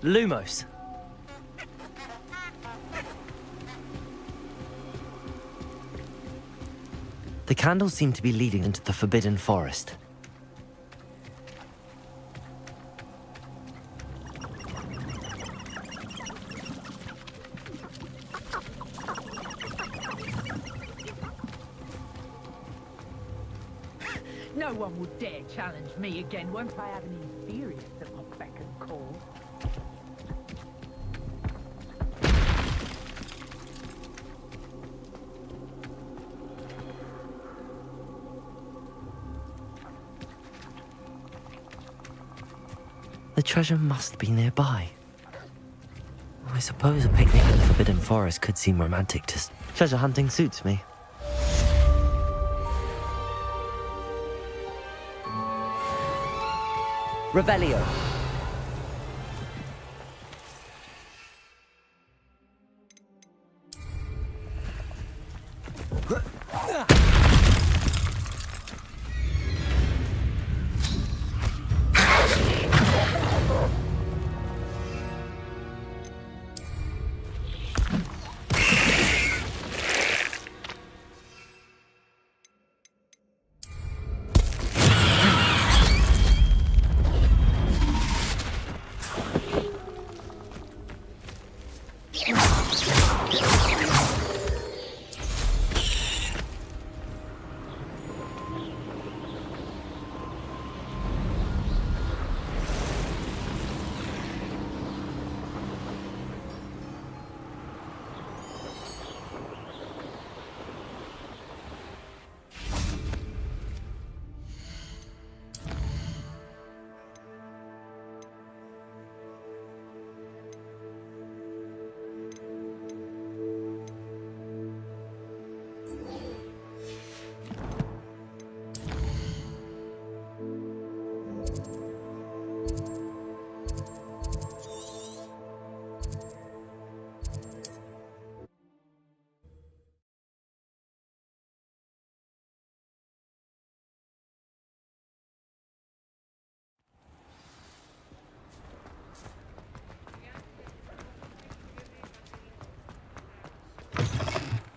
Lumos. The candles seem to be leading into the Forbidden Forest. No one will dare challenge me again once I have an inferior at my beck and call. The treasure must be nearby. I suppose a picnic in the Forbidden Forest could seem romantic to... Treasure hunting suits me. Revelio.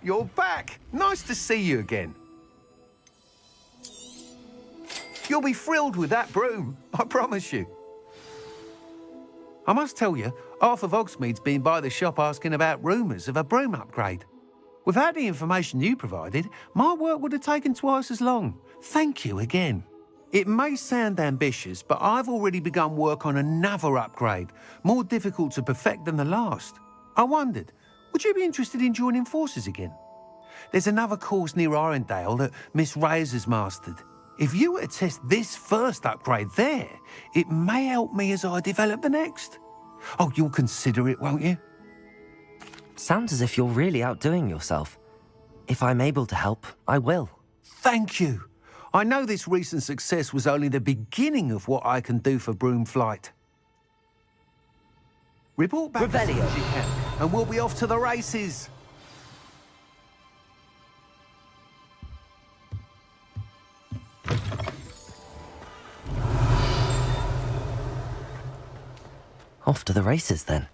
You're back! Nice to see you again. You'll be thrilled with that broom, I promise you. I must tell you, half of Hogsmeade's been by the shop asking about rumours of a broom upgrade. Without the information you provided, my work would have taken twice as long. Thank you again. It may sound ambitious, but I've already begun work on another upgrade, more difficult to perfect than the last. I wondered, would you be interested in joining forces again? There's another course near Arendelle that Miss Reyes has mastered. If you were to test this first upgrade there, it may help me as I develop the next. Oh, you'll consider it, won't you? Sounds as if you're really outdoing yourself. If I'm able to help, I will. Thank you. I know this recent success was only the beginning of what I can do for Broomflight. Report back as soon as you can, and we'll be off to the races. Off to the races, then.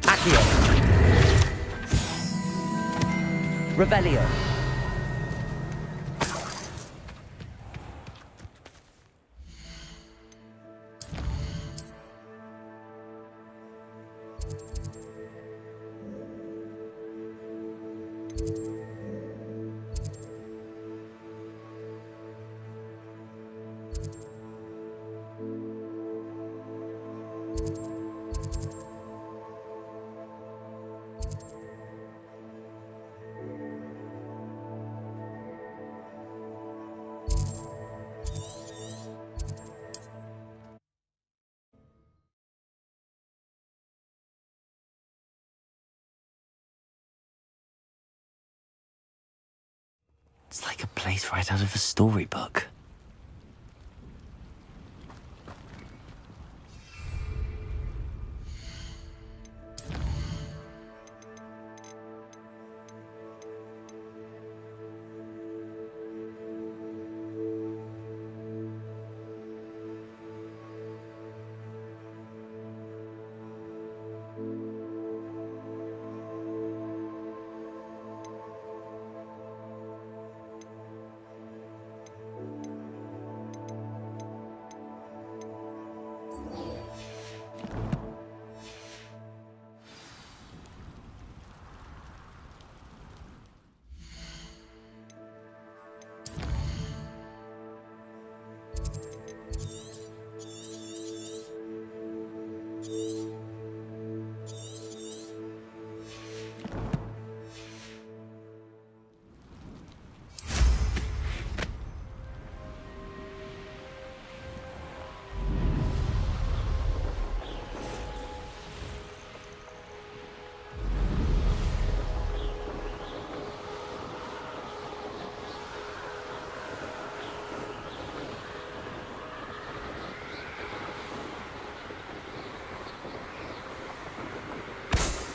Accio. Revelio. It's like a place right out of a storybook.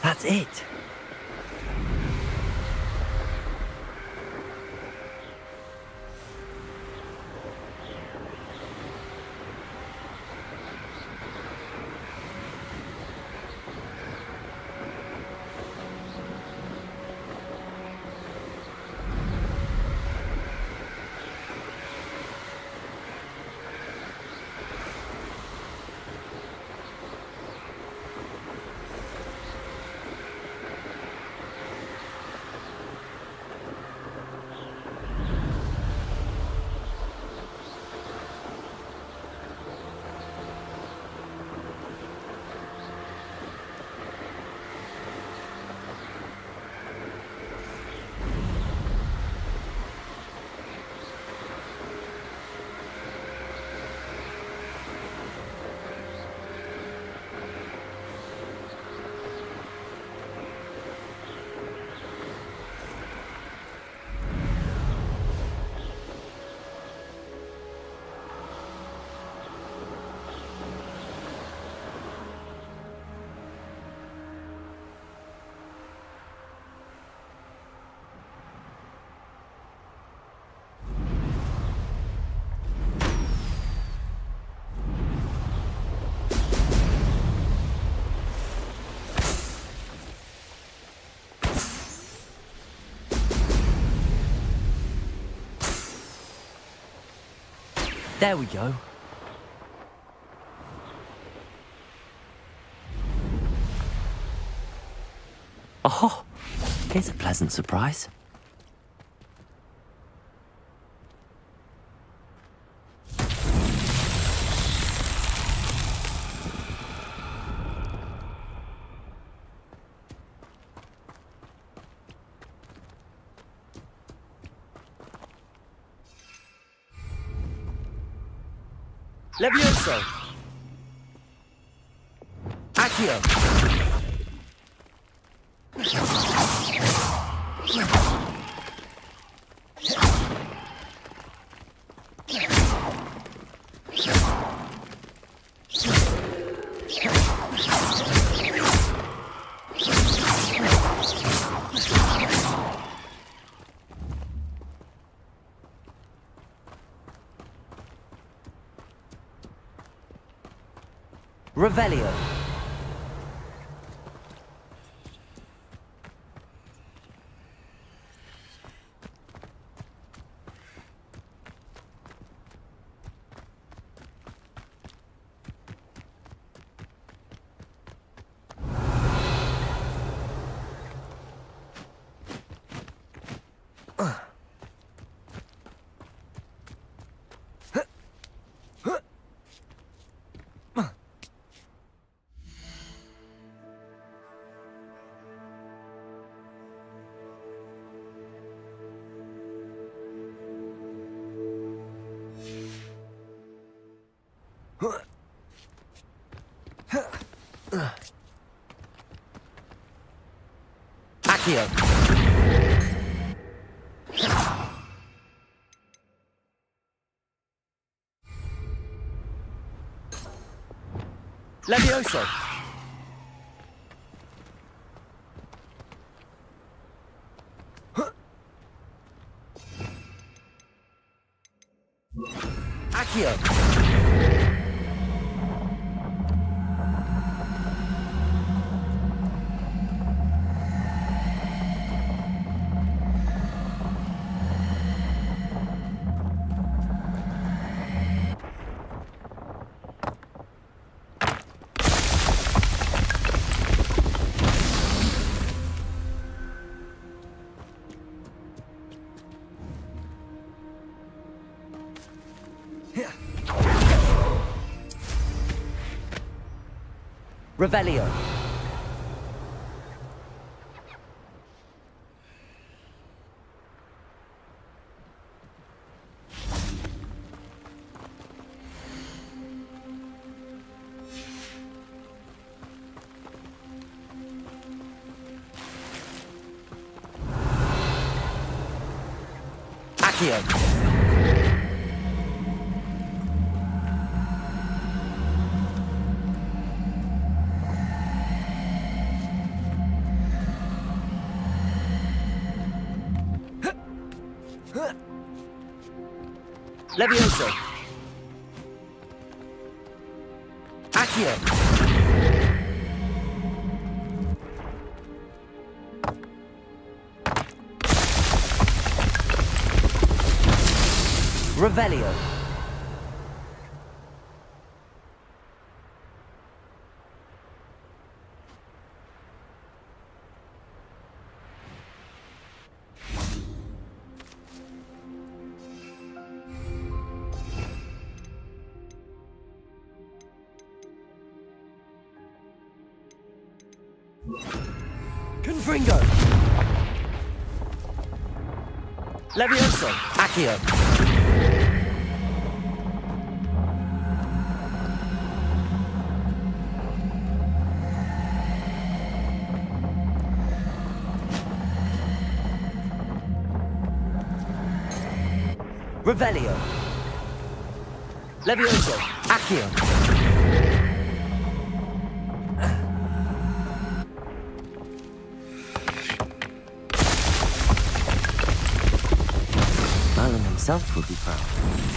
That's it. There we go. Oh, here's a pleasant surprise. Levioso! Accio! Revelio. Accio. Levioso! Accio! Revelio. Accio. Levioso. Accio. Revelio. Confringo. Levioso. Accio. Revelio. Levioso. Accio. Merlin himself would be proud.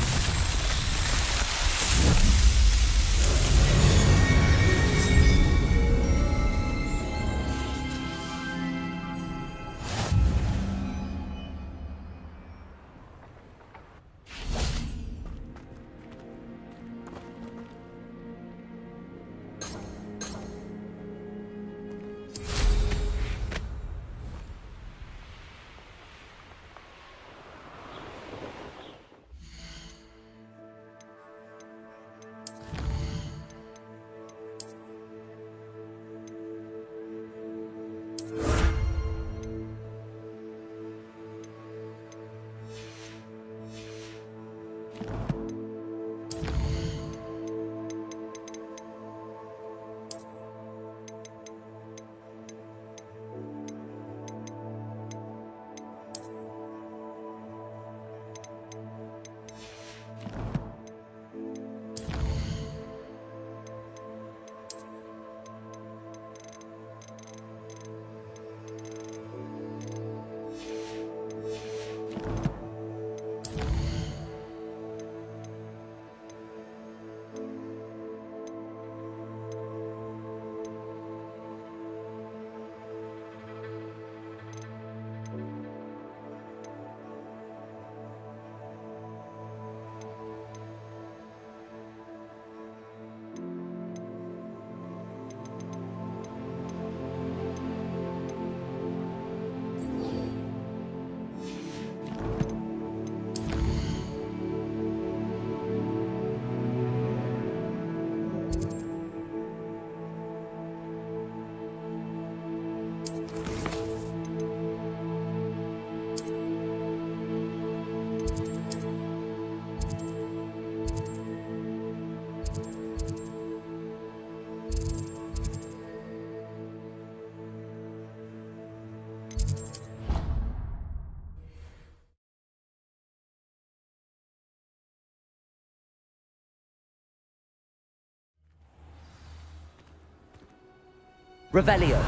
Revelio.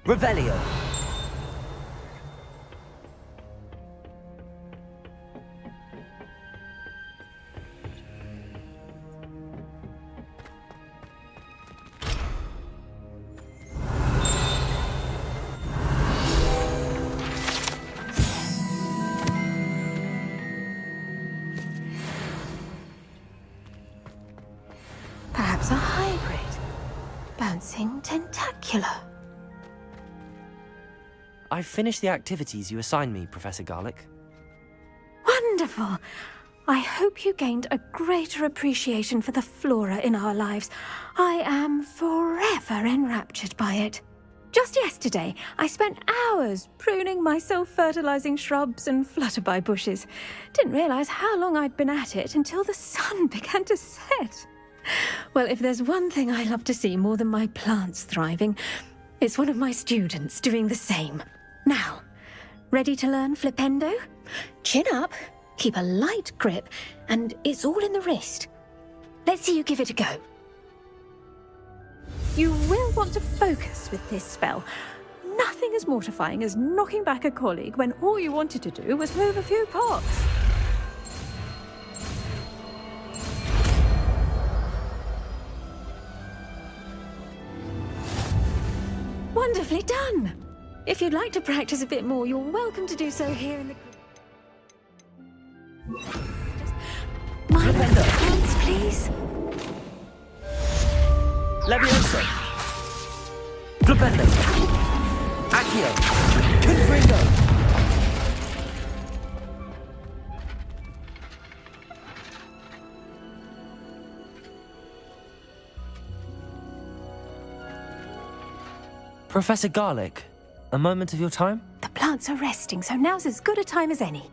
Revelio. Perhaps a hybrid. Bouncing tentacular. I've finished the activities you assigned me, Professor Garlick. Wonderful! I hope you gained a greater appreciation for the flora in our lives. I am forever enraptured by it. Just yesterday, I spent hours pruning my self-fertilizing shrubs and flutterby bushes. Didn't realize how long I'd been at it until the sun began to set. Well, if there's one thing I love to see more than my plants thriving, it's one of my students doing the same. Now, ready to learn flipendo? Chin up, keep a light grip, and it's all in the wrist. Let's see you give it a go. You will want to focus with this spell. Nothing as mortifying as knocking back a colleague when all you wanted to do was move a few pots. Wonderfully done! If you'd like to practice a bit more, you're welcome to do so here in the... Just mind the hands, please. Levioso. Flipendo. Accio. Confringo. Professor Garlick, a moment of your time? The plants are resting, so now's as good a time as any.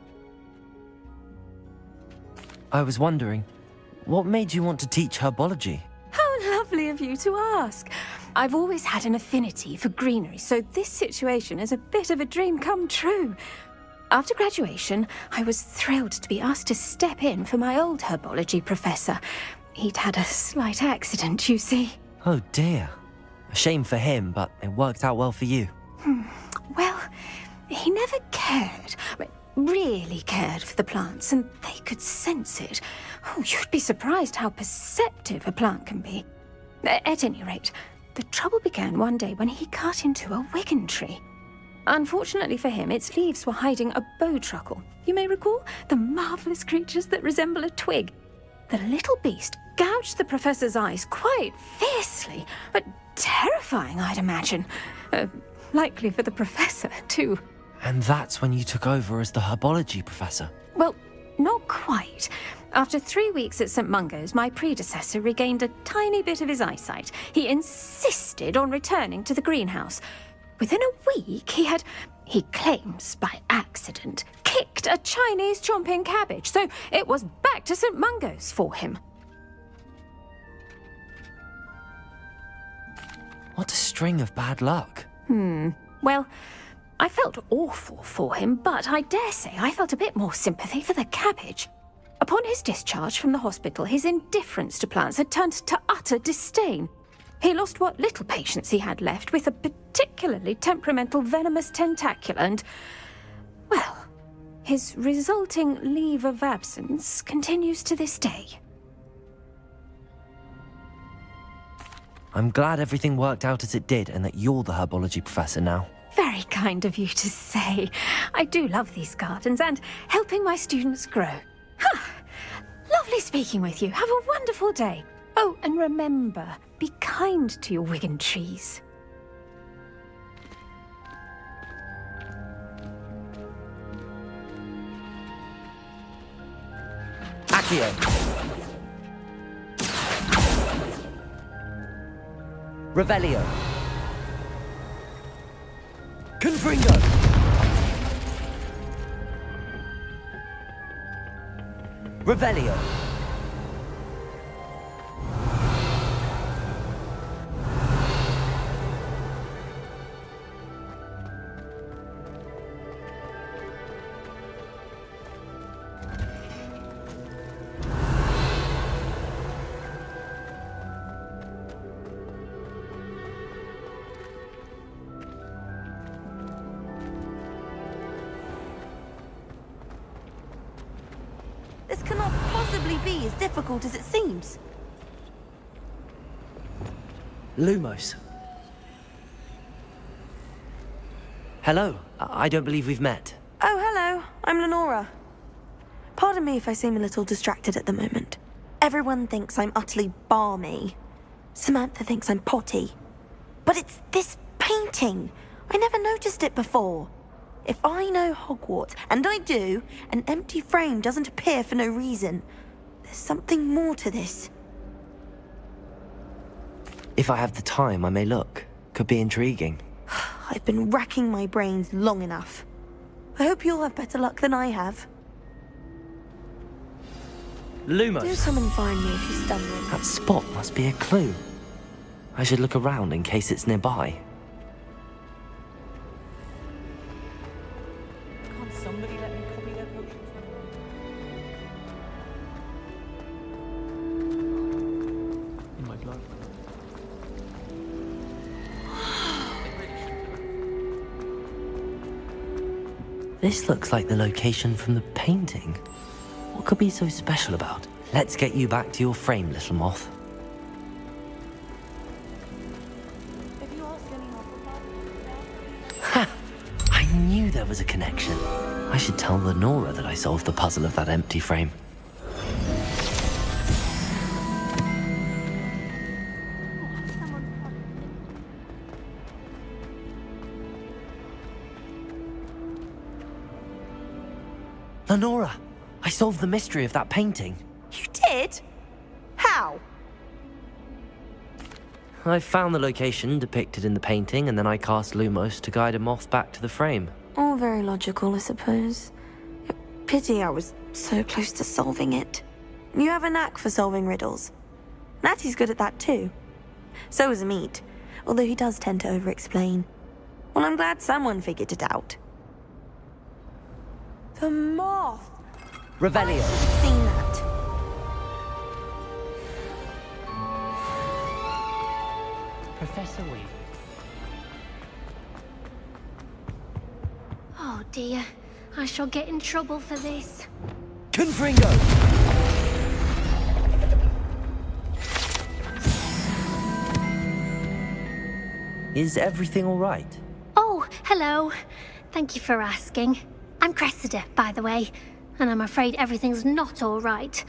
I was wondering, what made you want to teach herbology? How lovely of you to ask. I've always had an affinity for greenery, so this situation is a bit of a dream come true. After graduation, I was thrilled to be asked to step in for my old herbology professor. He'd had a slight accident, you see. Oh dear. A shame for him, but it worked out well for you. Well, he never cared, really cared for the plants, and they could sense it. Oh, you'd be surprised how perceptive a plant can be. At any rate, the trouble began one day when he cut into a wigan tree. Unfortunately for him, its leaves were hiding a bowtruckle. You may recall the marvellous creatures that resemble a twig. The little beast gouged the professor's eyes quite fiercely, but terrifying, I'd imagine. Likely for the professor, too. And that's when you took over as the herbology professor? Well, not quite. After 3 weeks at St. Mungo's, my predecessor regained a tiny bit of his eyesight. He insisted on returning to the greenhouse. Within a week, he claims by accident, kicked a Chinese chomping cabbage, so it was back to St. Mungo's for him. What a string of bad luck. Well, I felt awful for him, but I dare say I felt a bit more sympathy for the cabbage. Upon his discharge from the hospital, his indifference to plants had turned to utter disdain. He lost what little patience he had left with a particularly temperamental venomous tentacula and, well, his resulting leave of absence continues to this day. I'm glad everything worked out as it did and that you're the herbology professor now. Very kind of you to say. I do love these gardens and helping my students grow. Lovely speaking with you. Have a wonderful day. Oh, and remember, be kind to your wigan trees. Accio. Revelio. Confringo. Revelio. This cannot possibly be as difficult as it seems. Lumos. Hello. I don't believe we've met. Oh, hello. I'm Lenora. Pardon me if I seem a little distracted at the moment. Everyone thinks I'm utterly balmy. Samantha thinks I'm potty. But it's this painting. I never noticed it before. If I know Hogwarts, and I do, an empty frame doesn't appear for no reason. There's something more to this. If I have the time, I may look. Could be intriguing. I've been racking my brains long enough. I hope you'll have better luck than I have. Lumos. Do come and find me if you're stumbling. That spot must be a clue. I should look around in case it's nearby. Can't somebody let me copy their potions? In my blood. This looks like the location from the painting. What could be so special about? Let's get you back to your frame, little moth. If you ask any Ha! I knew there was a connection. I should tell Lenora that I solved the puzzle of that empty frame. Lenora, I solved the mystery of that painting. You did? How? I found the location depicted in the painting, and then I cast Lumos to guide a moth back to the frame. All very logical, I suppose. Pity I was so close to solving it. You have a knack for solving riddles. Natty's good at that too. So is Amit, although he does tend to over-explain. Well, I'm glad someone figured it out. The moth! Revelio. I've seen that. Professor Weasley. Oh dear, I shall get in trouble for this. Confringo! Is everything all right? Oh, hello. Thank you for asking. I'm Cressida, by the way, and I'm afraid everything's not all right.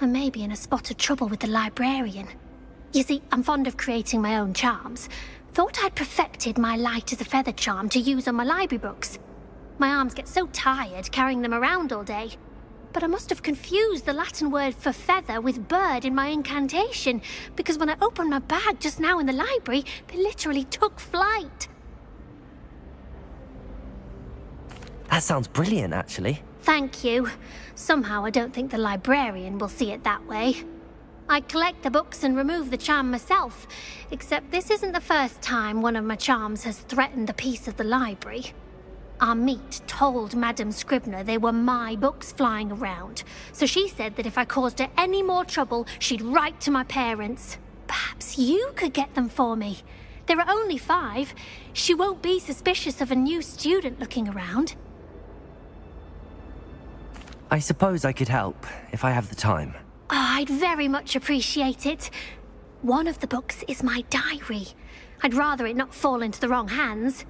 I may be in a spot of trouble with the librarian. You see, I'm fond of creating my own charms. Thought I'd perfected my light as a feather charm to use on my library books. My arms get so tired carrying them around all day. But I must have confused the Latin word for feather with bird in my incantation, because when I opened my bag just now in the library, they literally took flight. That sounds brilliant, actually. Thank you. Somehow I don't think the librarian will see it that way. I collect the books and remove the charm myself, except this isn't the first time one of my charms has threatened the peace of the library. Amit told Madame Scribner they were my books flying around, so she said that if I caused her any more trouble, she'd write to my parents. Perhaps you could get them for me. There are only 5. She won't be suspicious of a new student looking around. I suppose I could help, if I have the time. Oh, I'd very much appreciate it. One of the books is my diary. I'd rather it not fall into the wrong hands.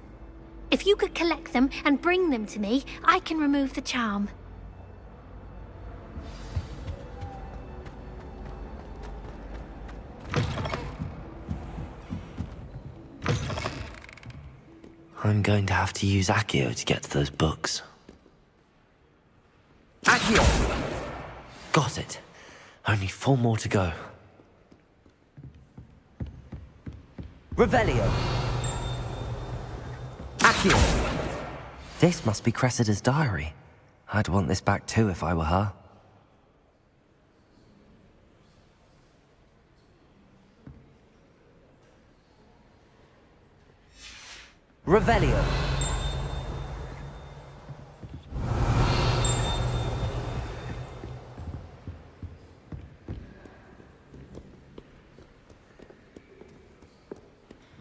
If you could collect them and bring them to me, I can remove the charm. I'm going to have to use Accio to get to those books. Accio! Got it. Only 4 more to go. Revelio. Accio. This must be Cressida's diary. I'd want this back too if I were her. Revelio.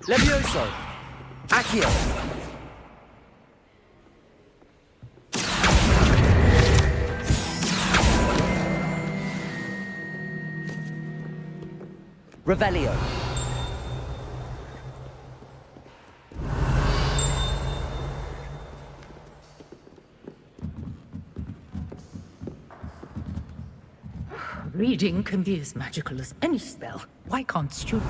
Levioso. Accio. Revelio. Reading can be as magical as any spell. Why can't students?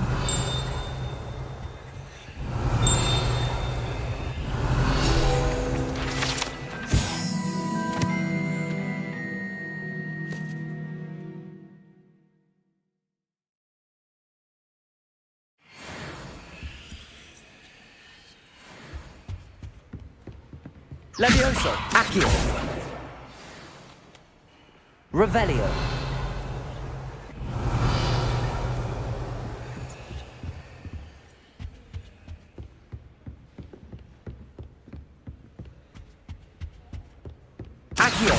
Levioso. Accio. Revelio. Accio.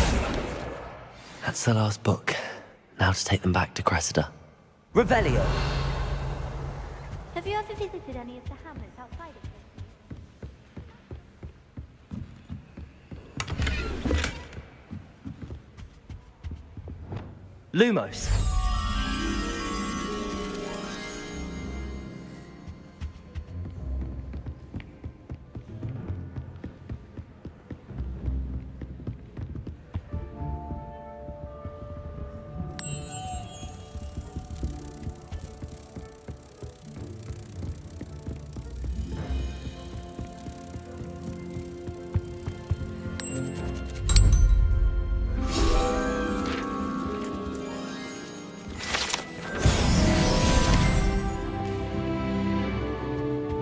That's the last book. Now to take them back to Cressida. Revelio. Have you ever visited any of the hamlets outside of here? Lumos.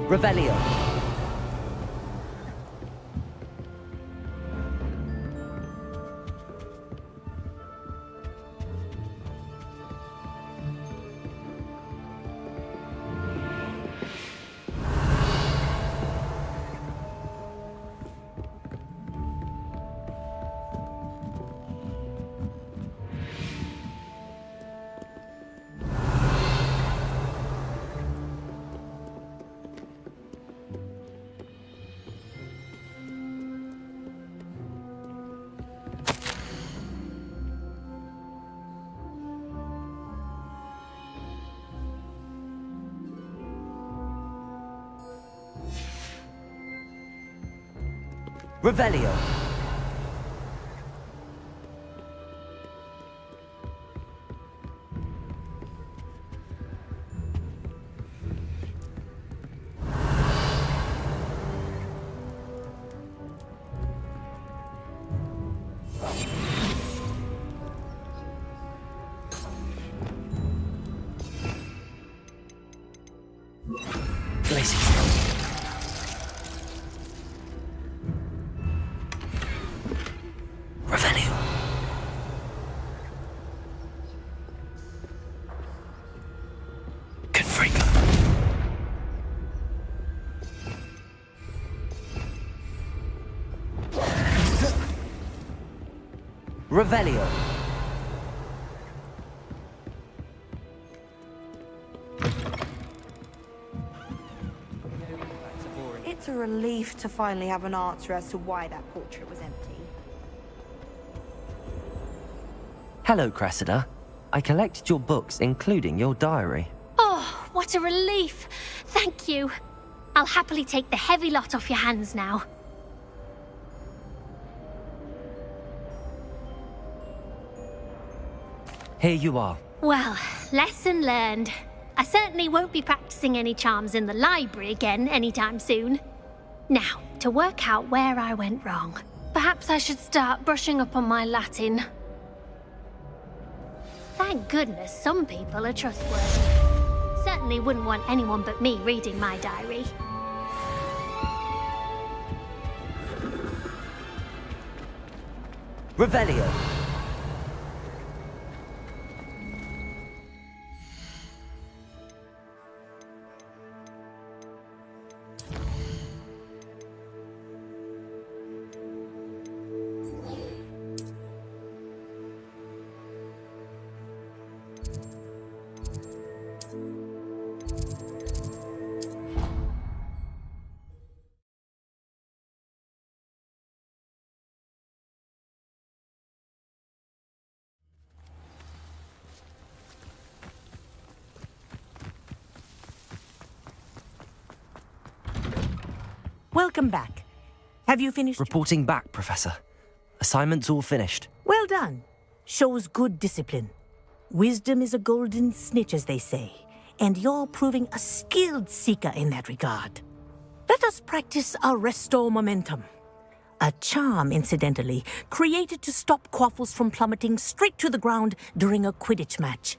Revelio. Revelio. Revelio. Confringo. Revelio. It's a relief to finally have an answer as to why that portrait was empty. Hello, Cressida. I collected your books, including your diary. Oh, what a relief. Thank you. I'll happily take the heavy lot off your hands now. Here you are. Well, lesson learned. I certainly won't be practicing any charms in the library again anytime soon. Now, to work out where I went wrong. Perhaps I should start brushing up on my Latin. Thank goodness some people are trustworthy. Certainly certainly wouldn't want anyone but me reading my diary. Revelio. Welcome back. Have you finished? Reporting back, Professor. Assignment's all finished. Well done. Shows good discipline. Wisdom is a golden snitch, as they say, and you're proving a skilled seeker in that regard. Let us practice Arresto Momentum. A charm, incidentally, created to stop quaffles from plummeting straight to the ground during a Quidditch match.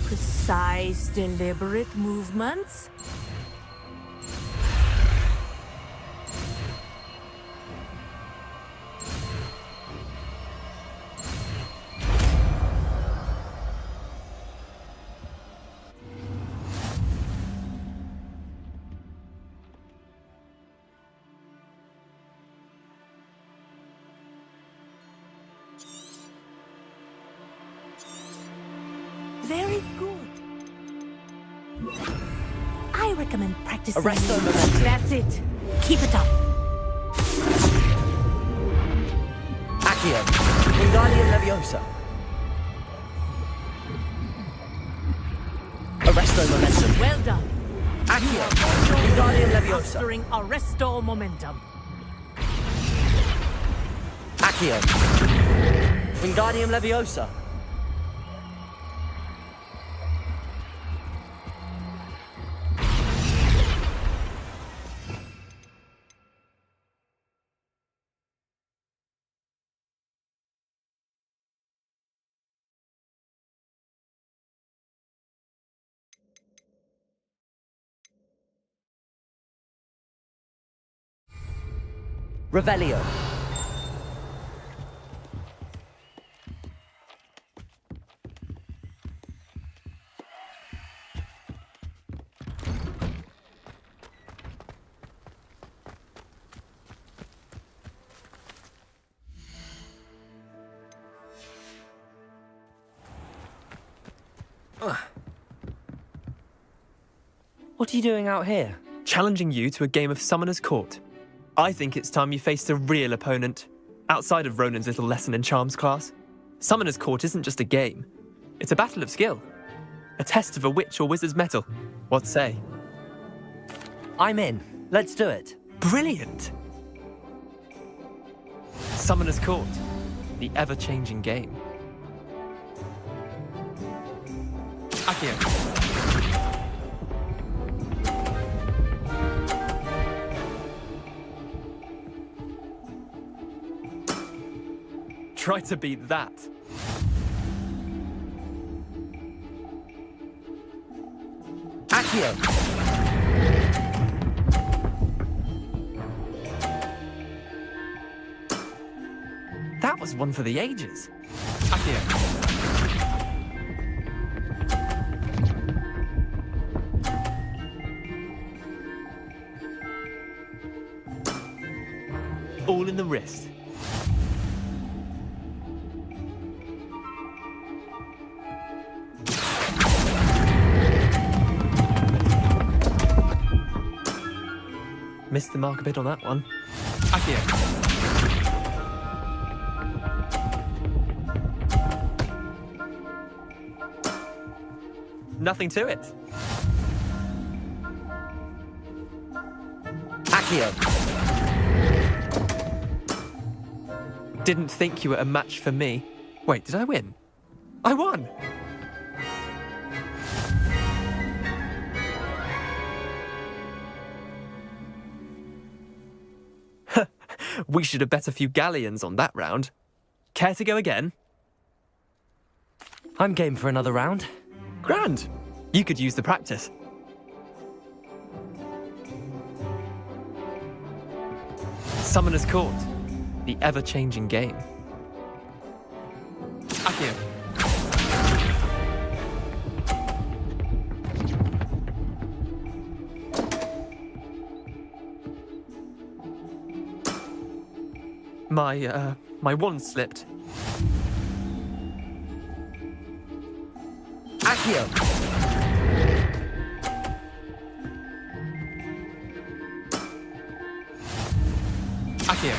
Precise, deliberate movements. Very good. I recommend practicing. Arresto Momentum. That's it. Keep it up. Accio. Wingardium Leviosa. Arresto Momentum. Well done. Accio. Wingardium Leviosa. Mastering Arresto Momentum. Accio. Wingardium Leviosa. Revelio. What are you doing out here? Challenging you to a game of Summoner's Court. I think it's time you faced a real opponent, outside of Ronan's little lesson in charms class. Summoner's Court isn't just a game. It's a battle of skill. A test of a witch or wizard's mettle. What say? I'm in. Let's do it. Brilliant! Summoner's Court. The ever-changing game. Accio. Try to beat that. Accio. That was one for the ages. Accio. All in the wrist. Missed the mark a bit on that one. Accio. Nothing to it. Accio. Didn't think you were a match for me. Wait, did I win? I won! We should have bet a few galleons on that round. Care to go again? I'm game for another round. Grand. You could use the practice. Summoner's Court, the ever-changing game. Accio. My wand slipped. Accio! Accio.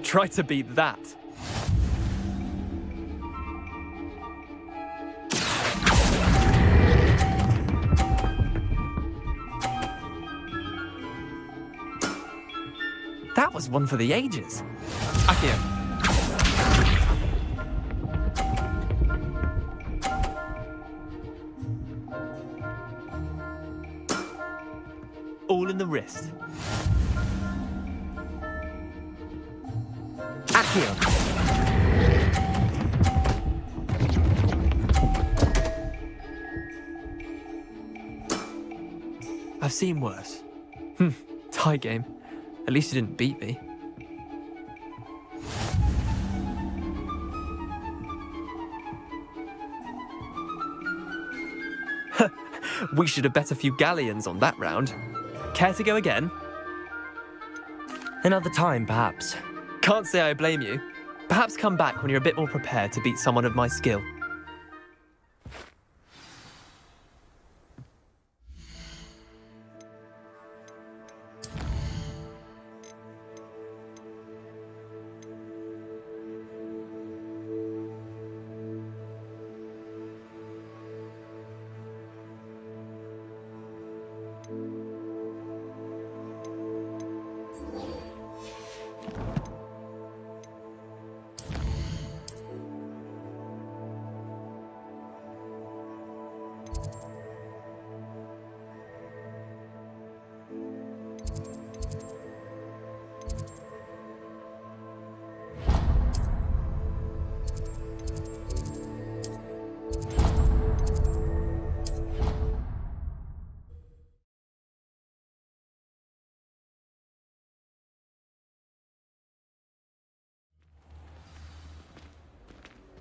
Try to beat that. That was one for the ages. Accio. All in the wrist. Accio! I've seen worse. Tie game. At least you didn't beat me. We should have bet a few galleons on that round. Care to go again? Another time, perhaps. Can't say I blame you. Perhaps come back when you're a bit more prepared to beat someone of my skill.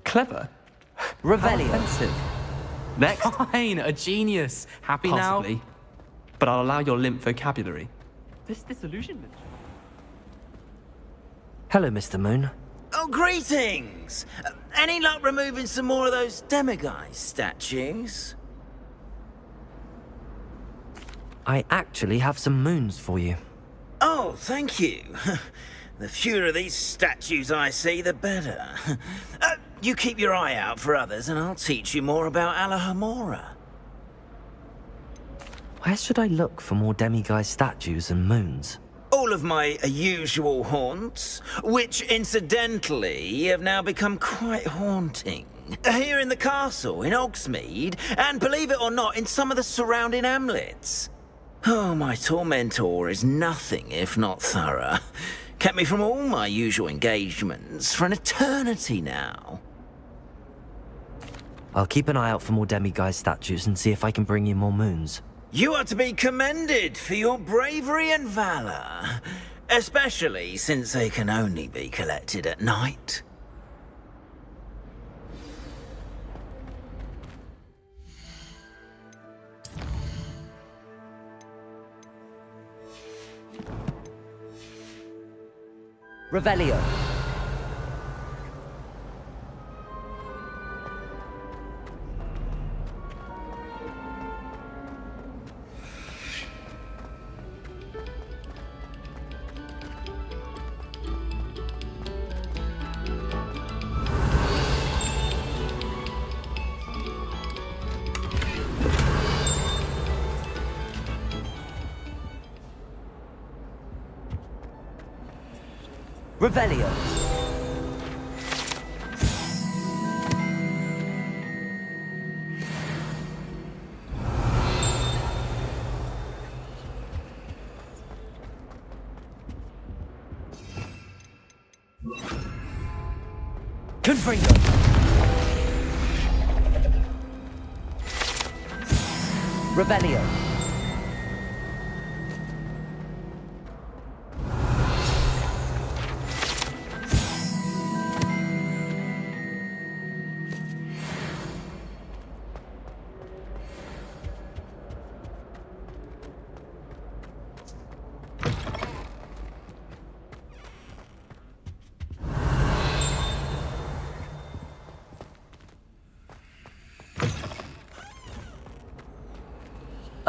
Clever. Revelio. Offensive. Next. Fine, a genius. Happy Possibly. now? But I'll allow your limp vocabulary. This disillusionment. Hello, Mr. Moon. Oh, greetings! Any luck removing some more of those demiguise statues? I actually have some moons for you. Oh, thank you. The fewer of these statues I see, the better. You keep your eye out for others, and I'll teach you more about Alahamora. Where should I look for more demiguise statues and moons? All of my usual haunts, which incidentally have now become quite haunting. Here in the castle, in Hogsmeade, and believe it or not, in some of the surrounding hamlets. Oh, my tormentor is nothing if not thorough. Kept me from all my usual engagements for an eternity now. I'll keep an eye out for more demiguise statues and see if I can bring you more moons. You are to be commended for your bravery and valor, especially since they can only be collected at night. Revelio. Revelio. Confringo. Revelio.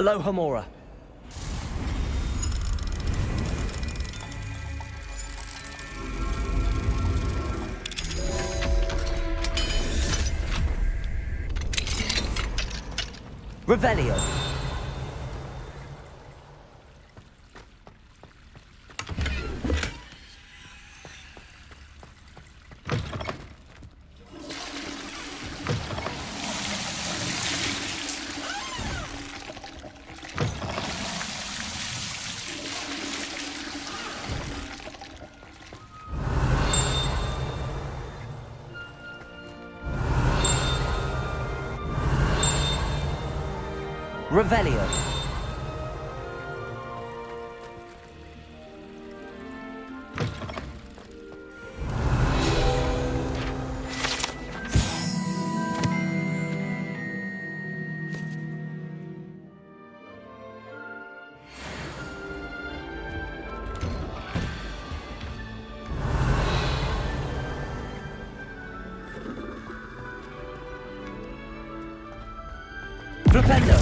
Aloha Mora. Revelio. Revelio. Flipendo.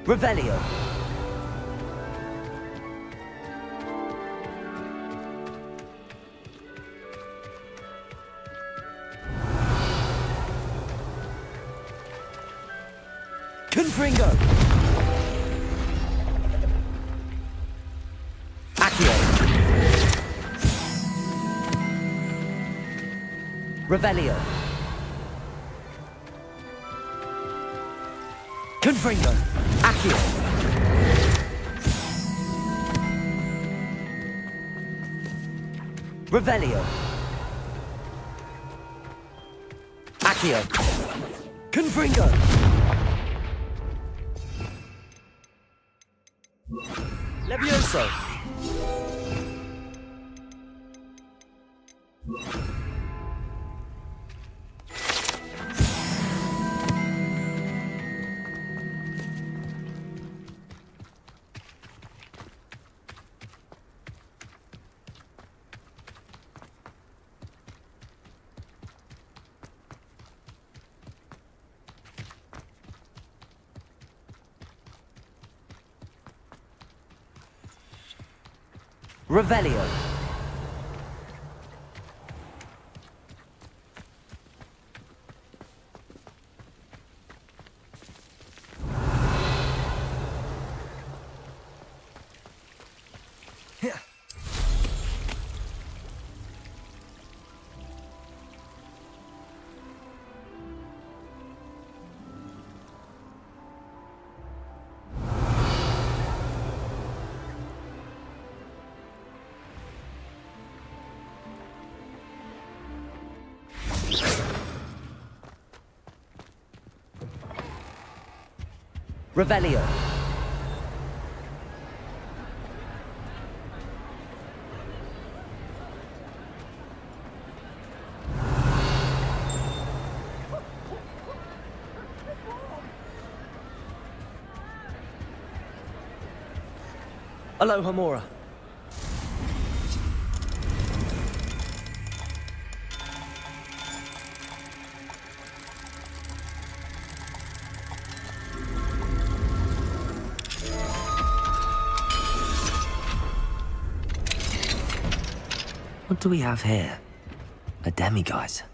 Revelio. Confringo. Accio. Revelio. Confringo. Accio. Revelio. Accio. Confringo. Levioso. Revelio. Revelio. Aloha Mora. What do we have here? A demiguise.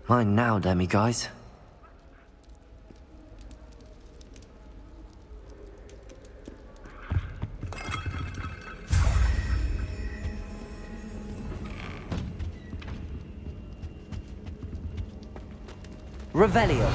Mine now, demiguise. Revelio.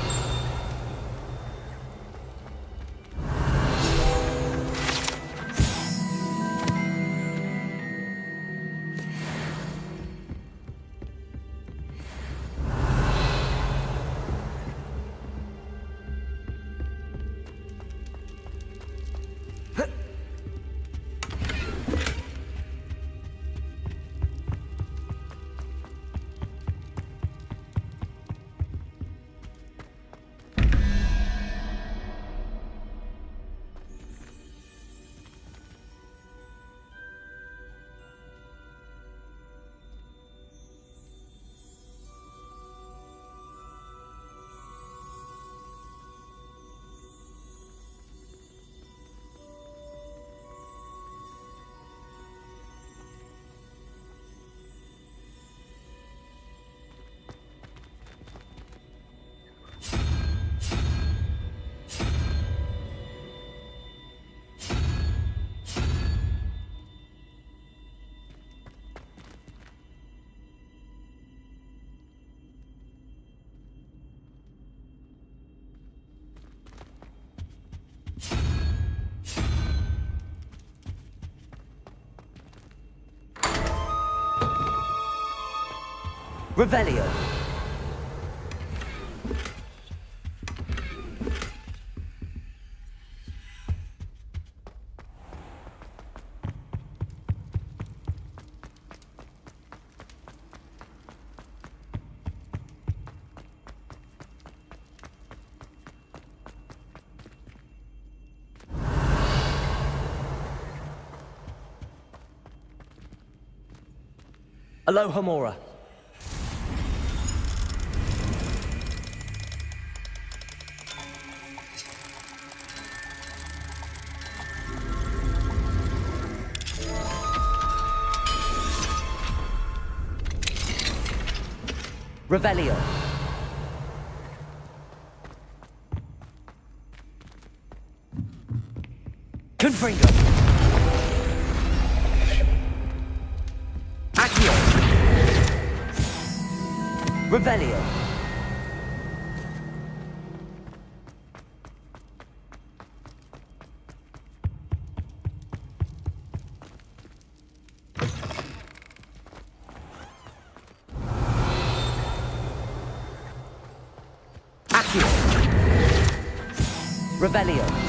Revelio. Aloha Mora. Revelio. Confringo. Accio. Revelio. Accio. Revelio.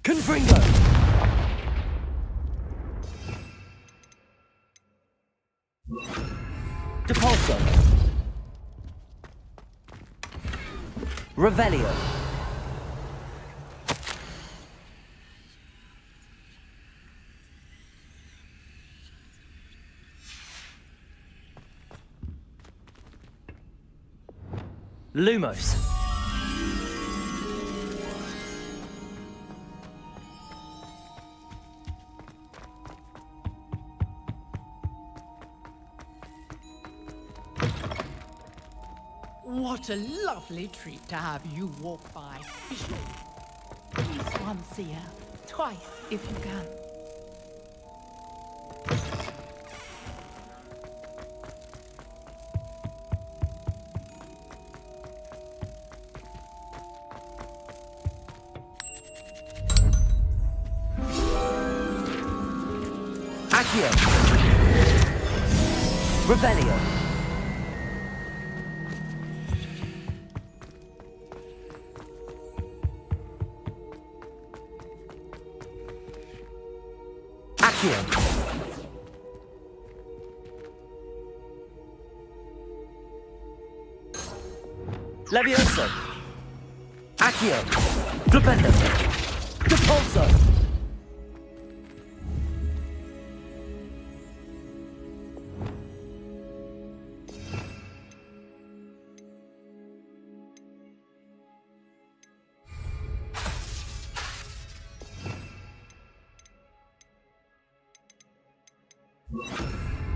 Confringo. Depulso. Revelio. Lumos. What a lovely treat to have you walk by, Bishop. Please once a year, twice if you can. Accio. Revelio. Accio. Levioso. Accio. Flipendo. Depulso.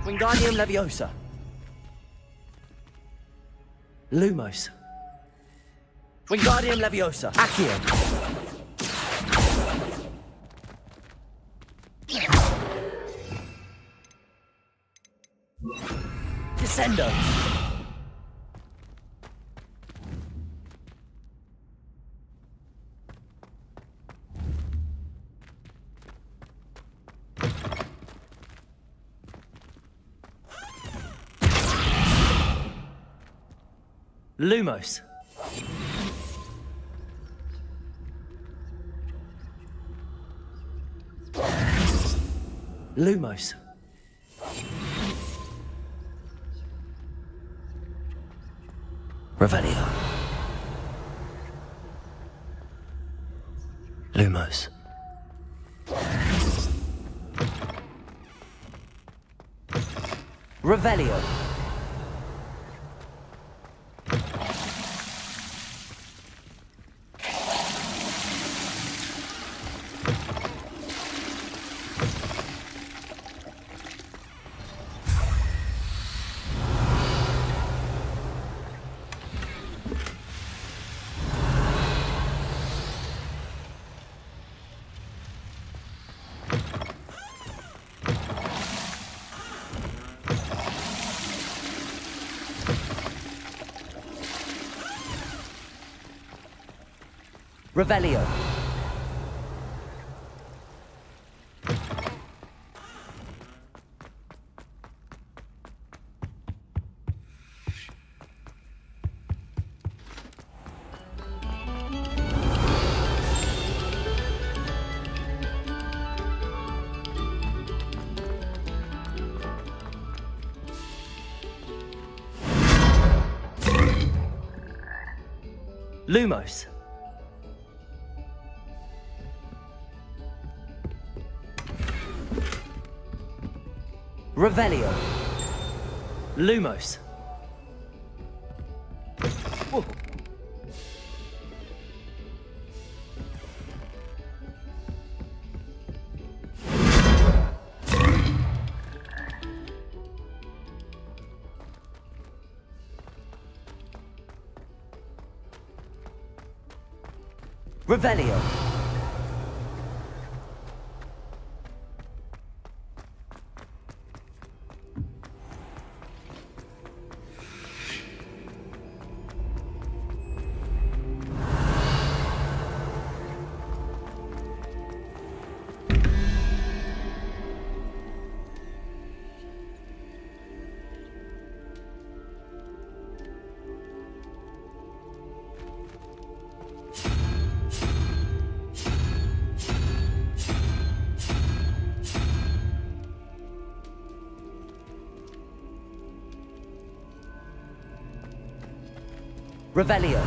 Wingardium Leviosa. Lumos. Wingardium Leviosa. Accio. Descendo. Lumos. Lumos. Revelio. Lumos. Revelio. Revelio. Lumos. Revelio. Lumos. Whoa. Revelio. Revelio.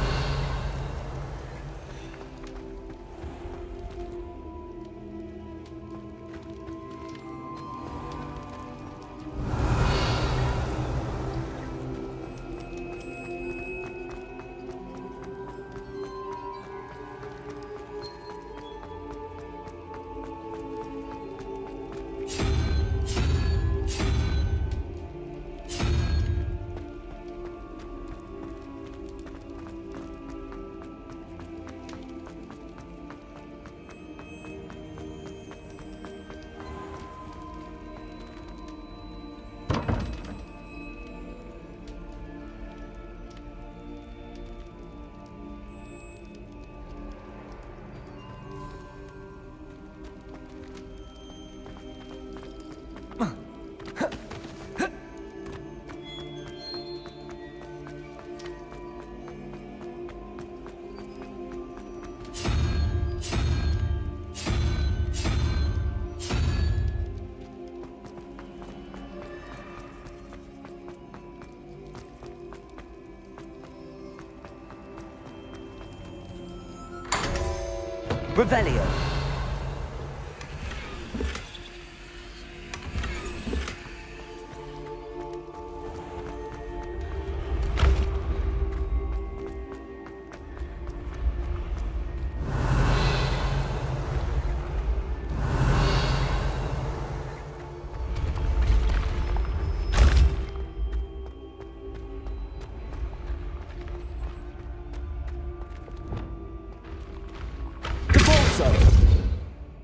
Revelio.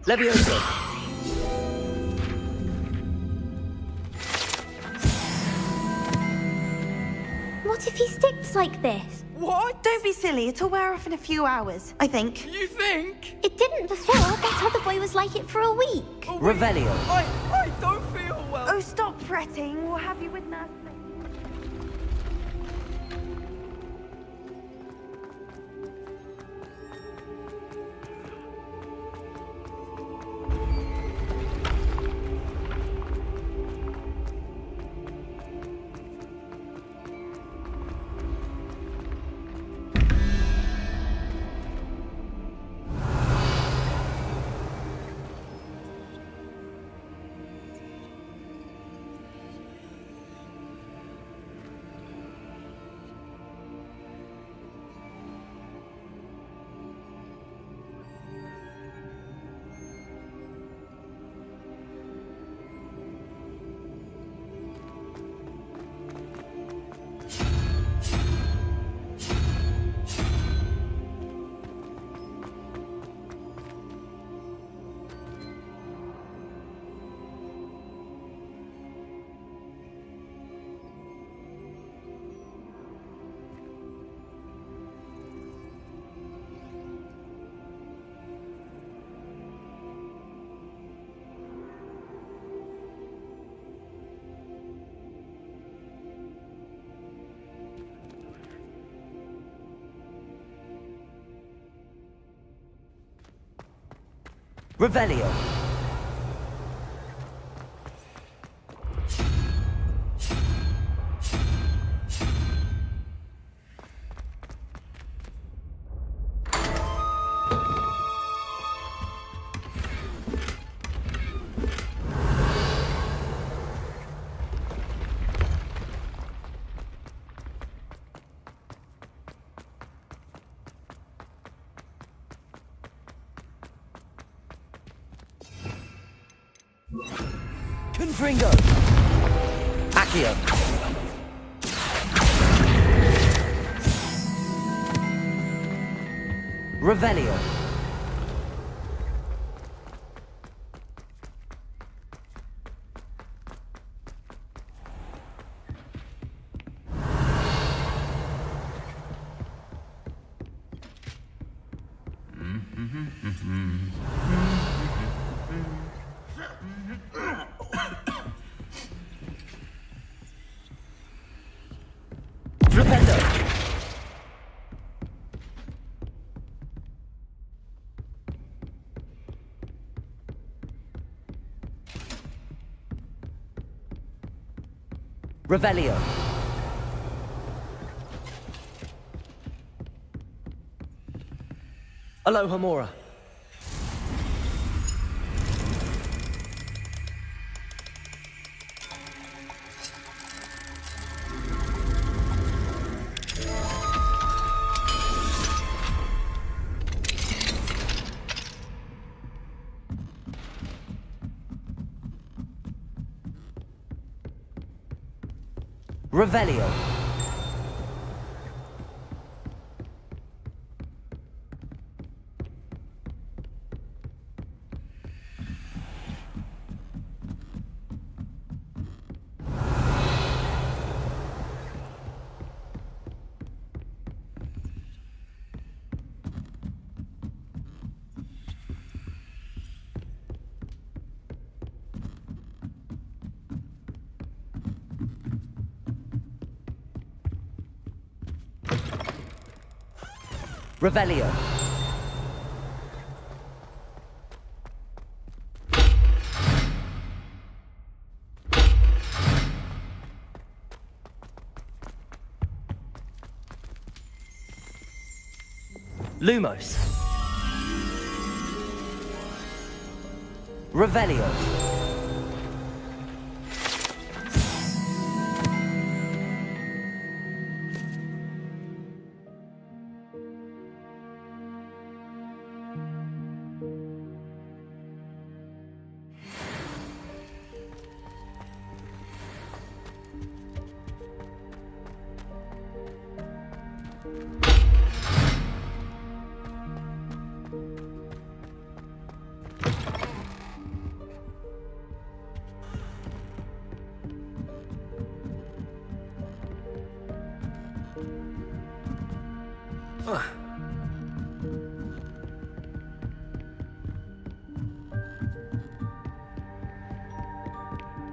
Levioso. What if he sticks like this? What? Don't be silly. It'll wear off in a few hours, I think. You think? It didn't before. That other boy was like it for a week. Revelio. I don't feel well. Oh, stop fretting. We'll have you with Nurse. Revelio. Confringo. Accio. Revelio. Flipendo. Revelio. Alohomora. Revelio. Revelio. Lumos. Revelio.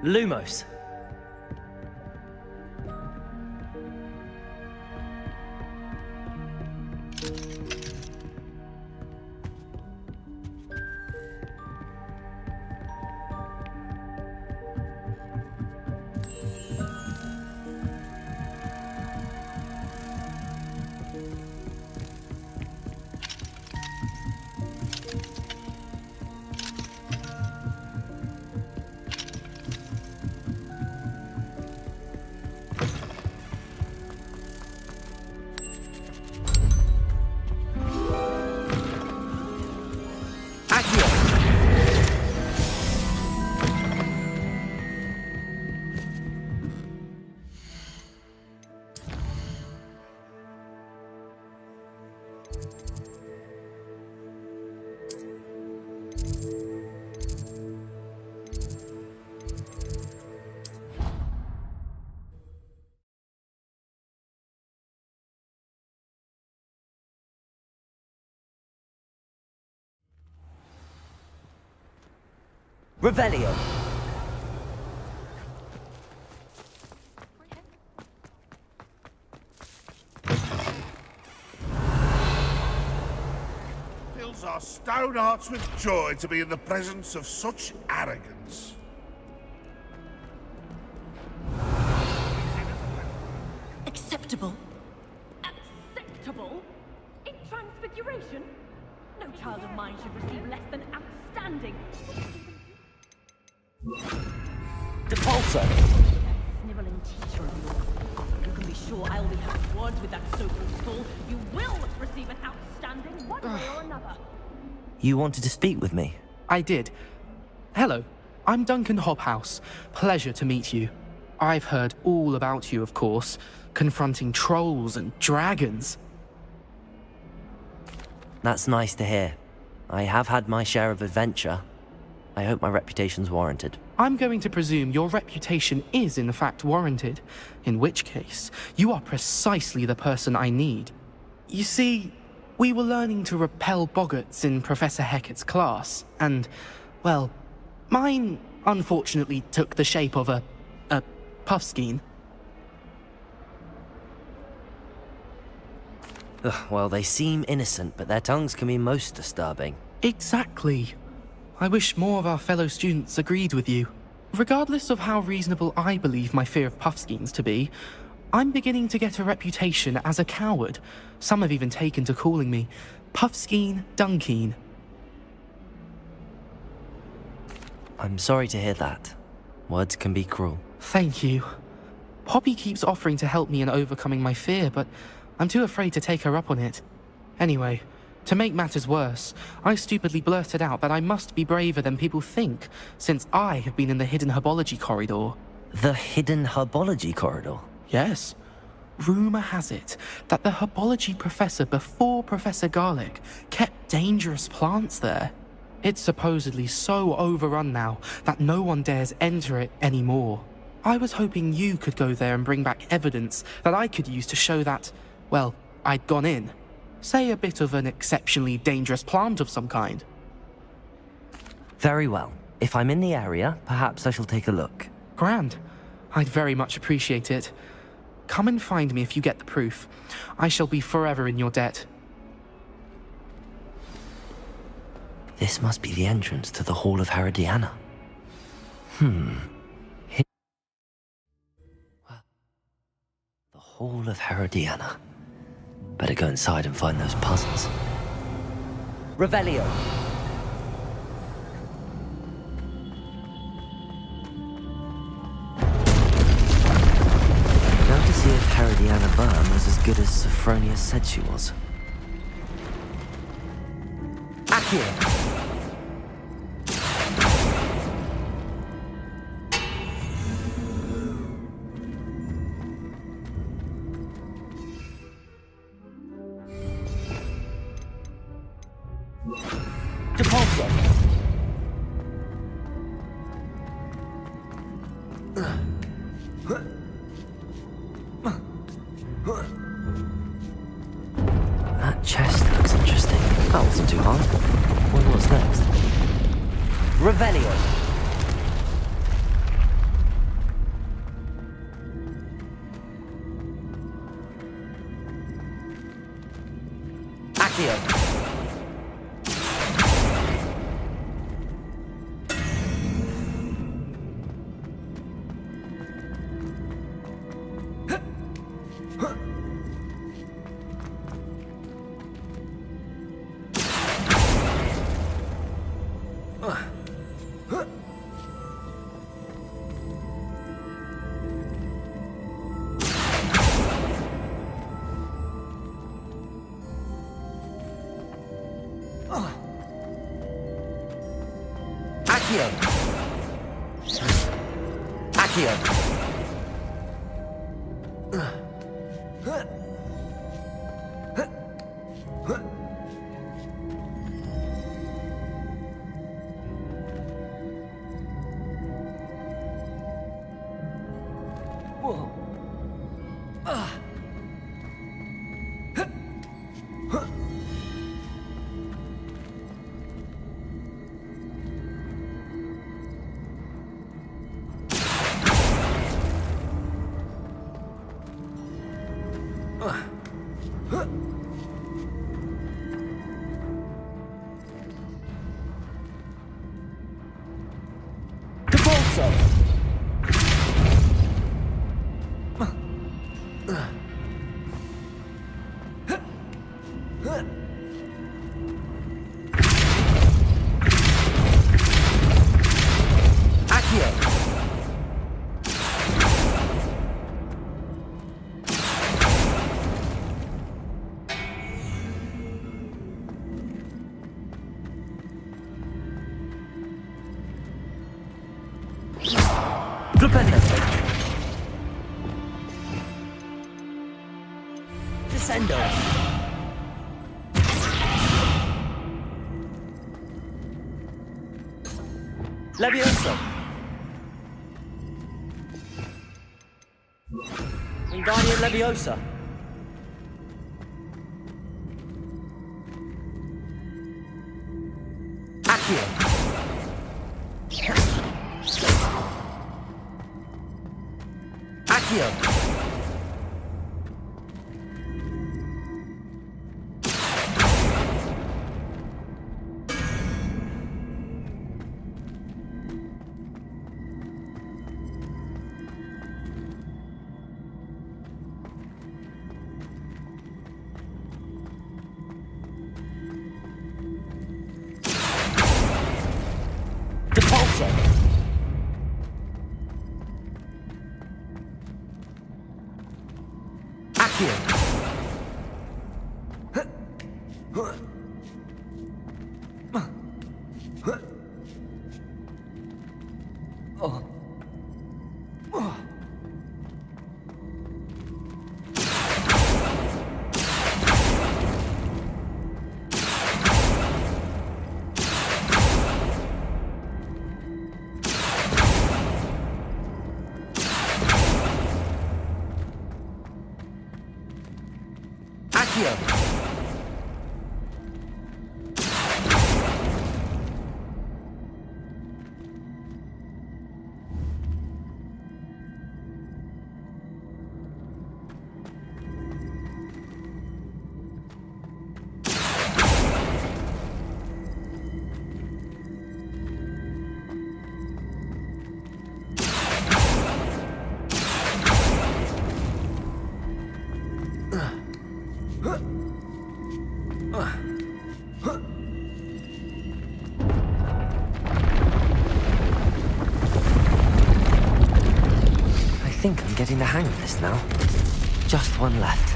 Lumos. Revelio. Fills our stone hearts with joy to be in the presence of such arrogance. Acceptable? Acceptable? In Transfiguration? No child of mine should receive less than outstanding. Depulso. Sniveling teacher of yours. You can be sure I'll be having words with that so-called school. You will receive an outstanding one way or another. You wanted to speak with me? I did. Hello, I'm Duncan Hobhouse. Pleasure to meet you. I've heard all about you, of course, confronting trolls and dragons. That's nice to hear. I have had my share of adventure. I hope my reputation's warranted. I'm going to presume your reputation is in fact warranted, in which case, you are precisely the person I need. You see, we were learning to repel boggarts in Professor Hecat's class, and, well, mine unfortunately took the shape of a puffskein. Well, they seem innocent, but their tongues can be most disturbing. Exactly. I wish more of our fellow students agreed with you. Regardless of how reasonable I believe my fear of puffskeins to be, I'm beginning to get a reputation as a coward. Some have even taken to calling me Puffskeen Dunkeen. I'm sorry to hear that. Words can be cruel. Thank you. Poppy keeps offering to help me in overcoming my fear, but I'm too afraid to take her up on it. Anyway, to make matters worse, I stupidly blurted out that I must be braver than people think, since I have been in the hidden herbology corridor. The hidden herbology corridor? Yes. Rumour has it that the herbology professor before Professor Garlic kept dangerous plants there. It's supposedly so overrun now that no one dares enter it anymore. I was hoping you could go there and bring back evidence that I could use to show that, well, I'd gone in. Say a bit of an exceptionally dangerous plant of some kind. Very well. If I'm in the area, perhaps I shall take a look. Grand. I'd very much appreciate it. Come and find me if you get the proof. I shall be forever in your debt. This must be the entrance to the Hall of Herodiana. Well, the Hall of Herodiana. Better go inside and find those puzzles. Revelio. berm was as good as Sophronia said she was. Accio! Depulso! That chest looks interesting. That wasn't too hard. Wonder what's next. Revelio! Accio! Accio! Accio! Flipendo! Descendo! Levioso! Wingardium Leviosa! Accio! Accio! Depulso! Accio! Accio! I think I'm getting the hang of this now. Just one left.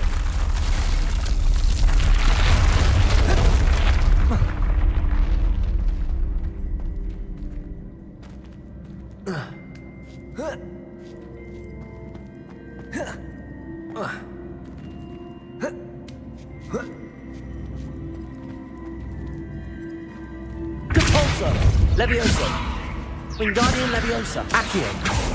Compulso! Levioso! Wingardium Leviosa! Accio!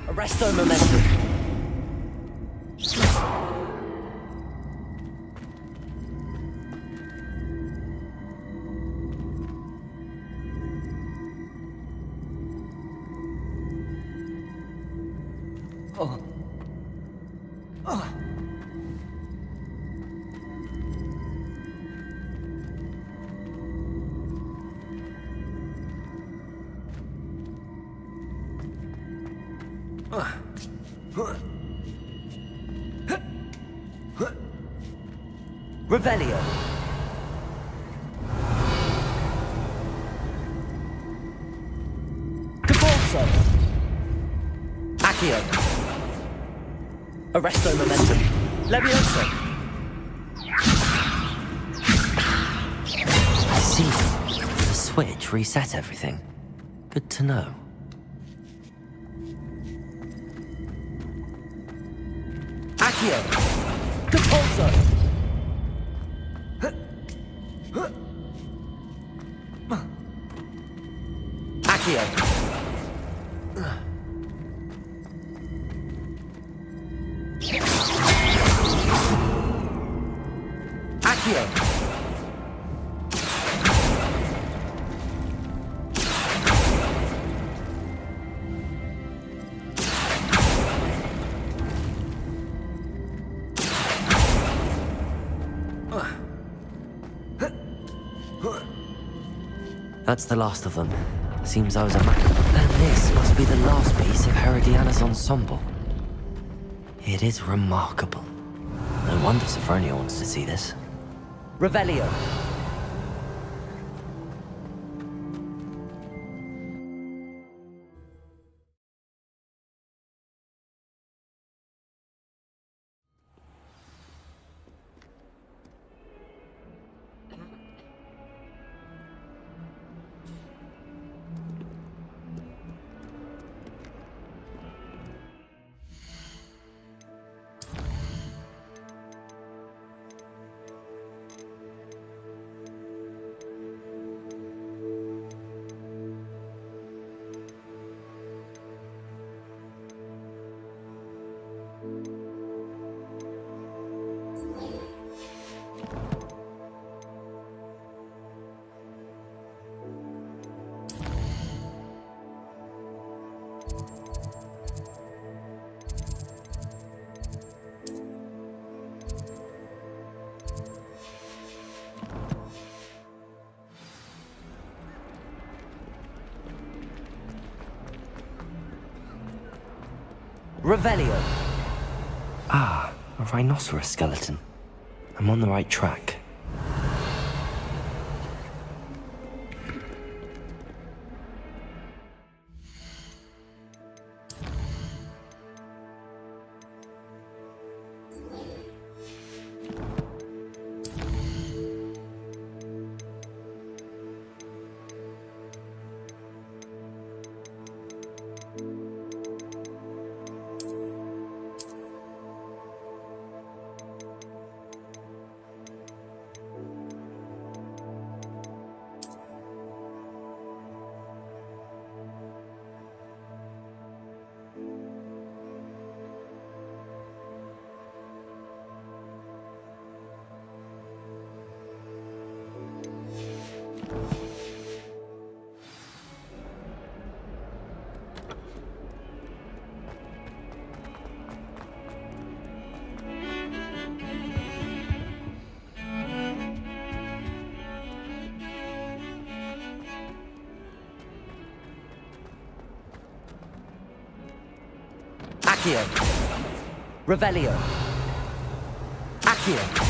Arresto momentum. Revelio. Compulso. Accio. Arresto momentum. Levioso. I see. The switch reset everything. Good to know. Accio. Compulso. Accio! Accio! That's the last of them. Seems I was a man. And this must be the last piece of Herodiana's ensemble. It is remarkable. No wonder Sophronia wants to see this. Revelio. Revelio. Ah, a rhinoceros skeleton. I'm on the right track. Accio. Revelio. Accio.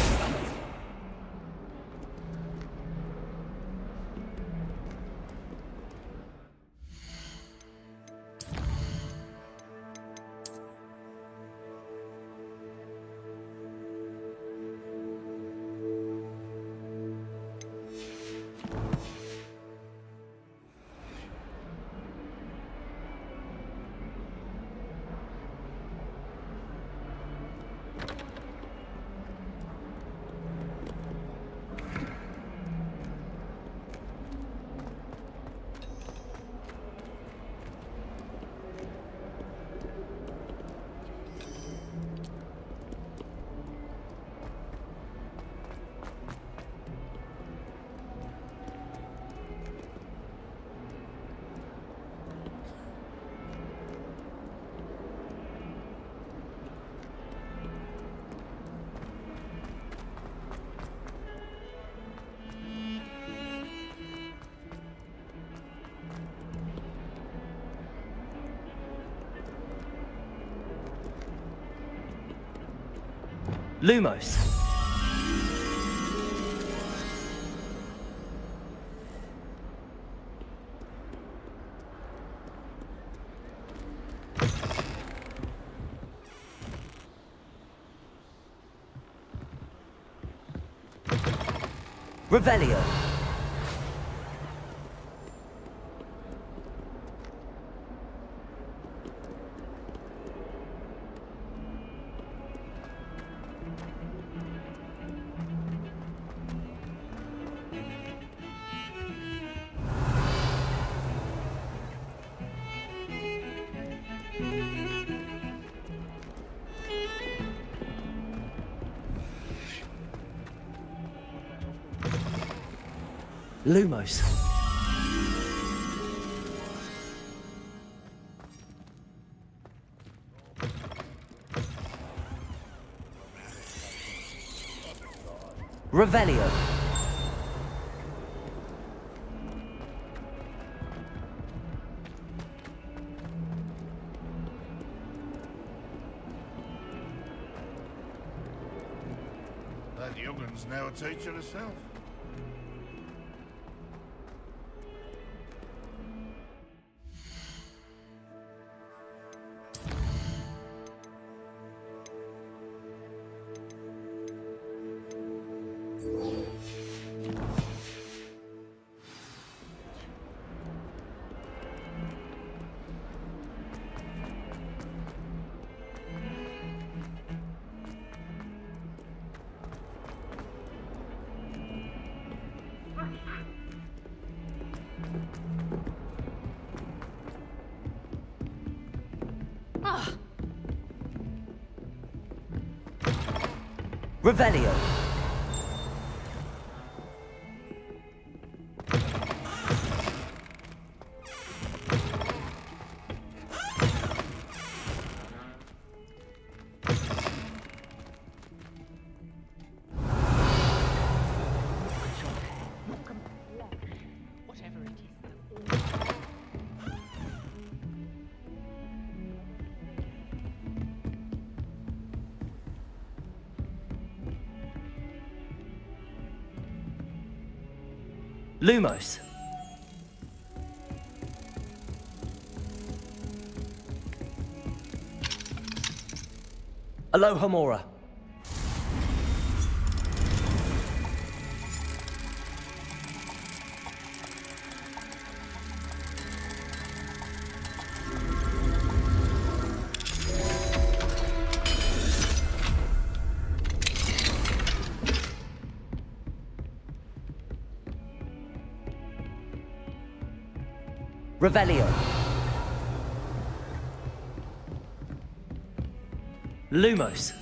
Lumos. Revelio. Lumos. Revelio. That young'un's now a teacher herself. Revelio. Whatever it is. Lumos. Alohomora. Revelio. Lumos.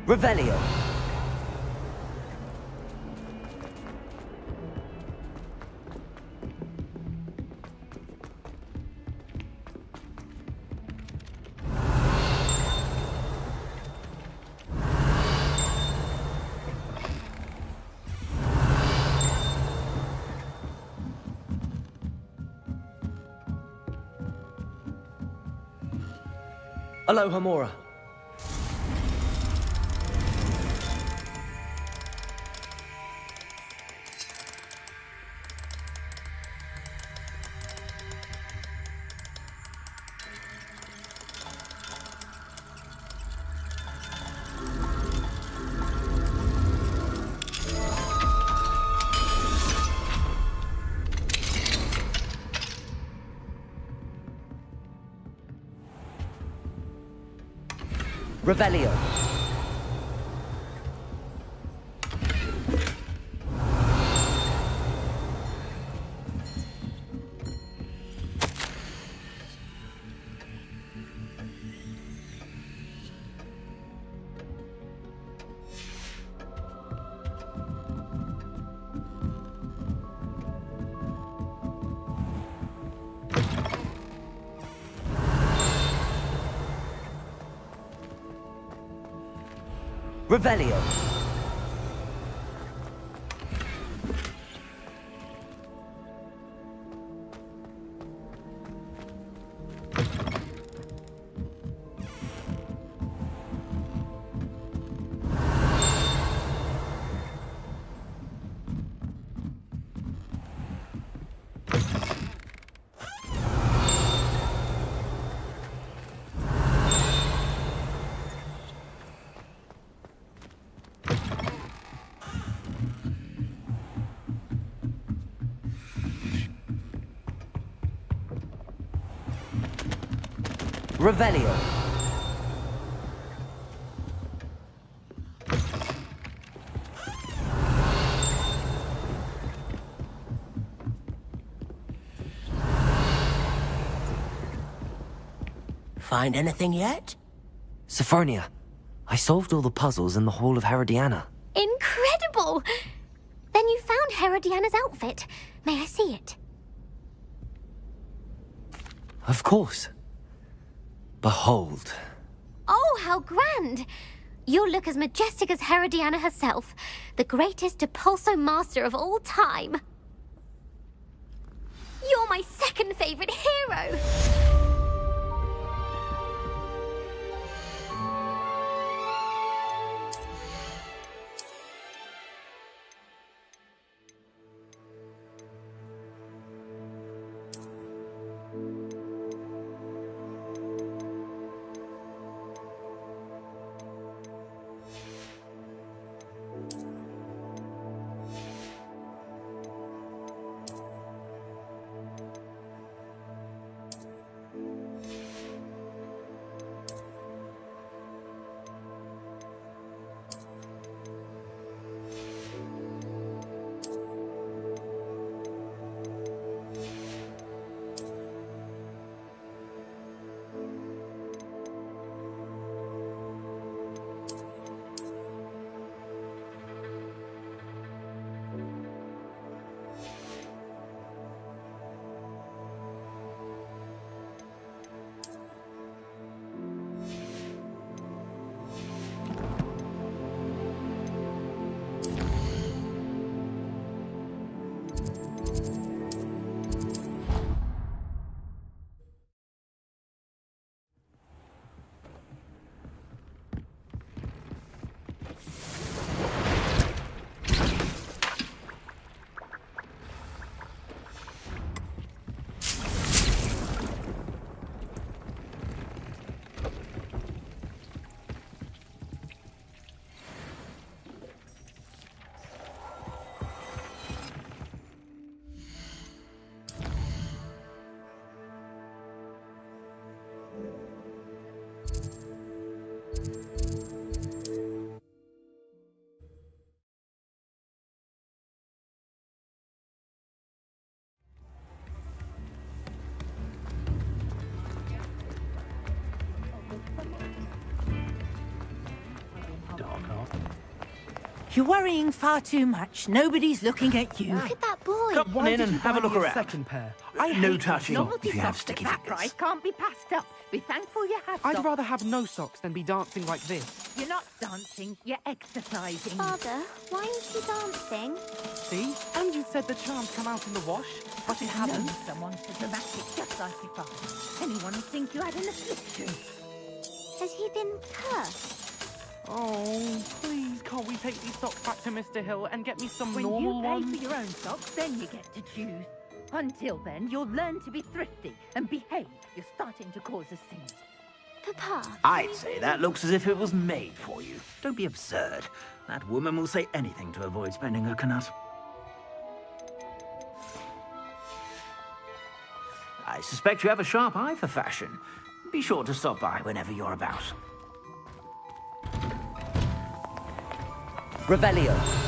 Revelio. Alohomora. Revelio. Revelio. Revelio. Find anything yet? Sophronia, I solved all the puzzles in the Hall of Herodiana. Incredible! Then you found Herodiana's outfit. May I see it? Of course. Behold. Oh, how grand! You'll look as majestic as Herodiana herself, the greatest Depulso master of all time. You're my second favorite hero! You're worrying far too much. Nobody's looking at you. Look at that boy. Come on in and have a look around. Second pair. No touching Novelty if you have socks sticky at that fingers. price can't be passed up. Be thankful you have I'd socks. rather have no socks than be dancing like this. You're not dancing, you're exercising. Father, why aren't you dancing? See? And you said the charms come out in the wash, but it No, hasn't. someone so dramatic, just like your father. Anyone would think you had an affliction. Has he been cursed? Oh, please, can't we take these socks back to Mr. Hill and get me some When normal you pay ones? for your own socks, then you get to choose. Until then, you'll learn to be thrifty and behave. You're starting to cause a scene. Papa. I'd say that looks as if it was made for you. Don't be absurd. That woman will say anything to avoid spending her canut. I suspect you have a sharp eye for fashion. Be sure to stop by whenever you're about. Revelio.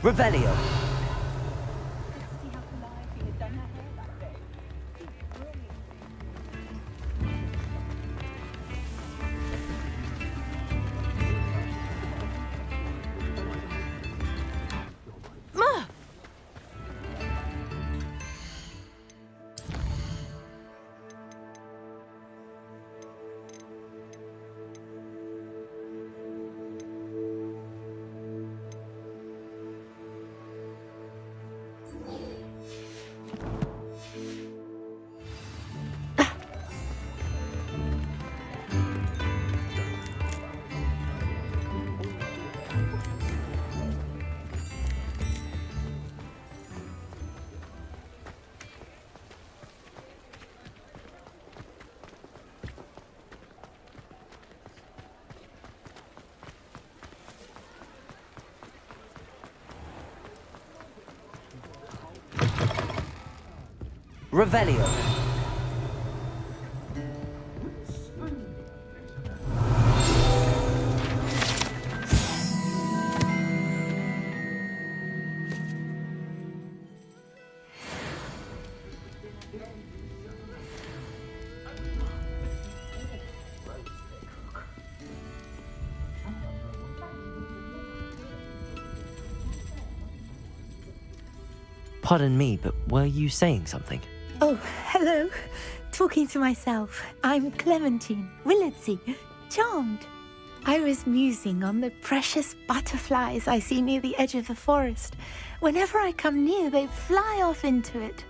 Revelio. Revelio. Pardon me, but were you saying something? Oh, hello. Talking to myself. I'm Clementine, Willardsey, charmed. I was musing on the precious butterflies I see near the edge of the forest. Whenever I come near, they fly off into it.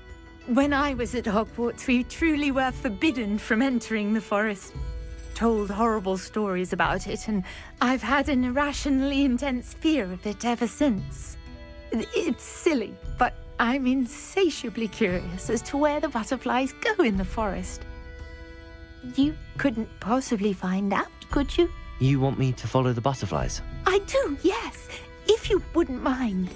When I was at Hogwarts, we truly were forbidden from entering the forest. Told horrible stories about it, and I've had an irrationally intense fear of it ever since. It's silly, but I'm insatiably curious as to where the butterflies go in the forest. You couldn't possibly find out, could you? You want me to follow the butterflies? I do, yes, if you wouldn't mind.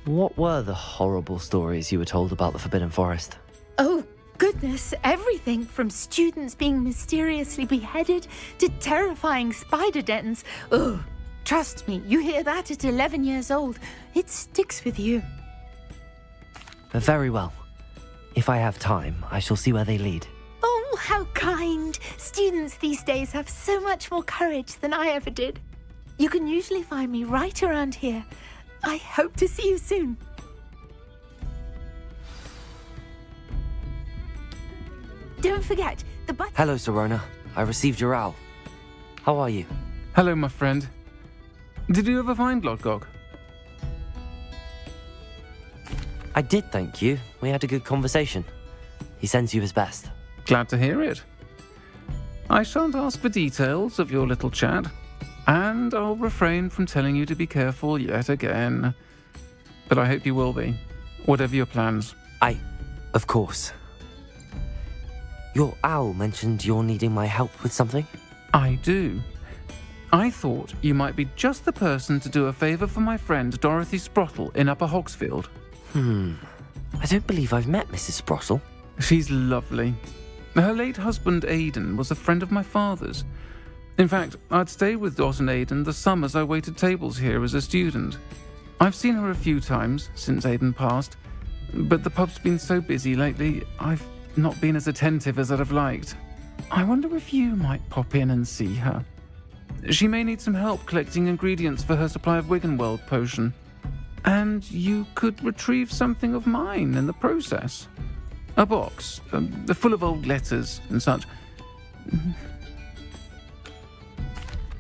What were the horrible stories you were told about the Forbidden Forest? Oh, goodness, everything from students being mysteriously beheaded to terrifying spider dens. Ugh. Trust me, you hear that at 11 years old. It sticks with you. Very well. If I have time, I shall see where they lead. Oh, how kind. Students these days have so much more courage than I ever did. You can usually find me right around here. I hope to see you soon. Don't forget, the Hello, Serona. I received your owl. How are you? Hello, my friend. Did you ever find Lodgok? I did, thank you. We had a good conversation. He sends you his best. Glad to hear it. I shan't ask for details of your little chat, and I'll refrain from telling you to be careful yet again. But I hope you will be, whatever your plans. Of course. Your owl mentioned you're needing my help with something? I do. I thought you might be just the person to do a favour for my friend Dorothy Sprottle in Upper Hogsfield. I don't believe I've met Mrs. Sprottle. She's lovely. Her late husband Aidan was a friend of my father's. In fact, I'd stayed with Dot and Aidan the summers I waited tables here as a student. I've seen her a few times since Aidan passed, but the pub's been so busy lately, I've not been as attentive as I'd have liked. I wonder if you might pop in and see her. She may need some help collecting ingredients for her supply of Wiggenweld potion. And you could retrieve something of mine in the process. A box, full of old letters and such.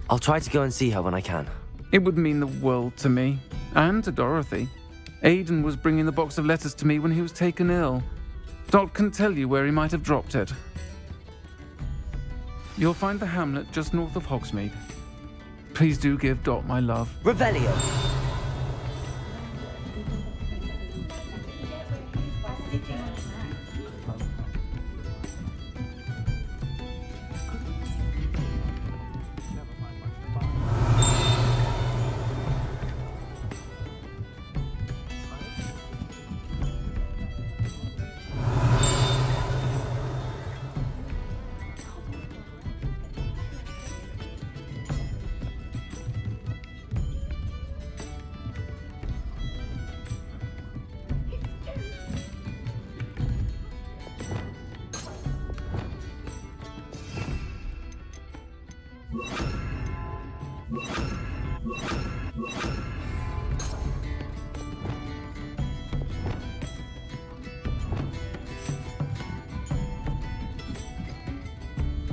I'll try to go and see her when I can. It would mean the world to me, and to Dorothy. Aidan was bringing the box of letters to me when he was taken ill. Dot can tell you where he might have dropped it. You'll find the hamlet just north of Hogsmeade. Please do give Dot my love. Revelio.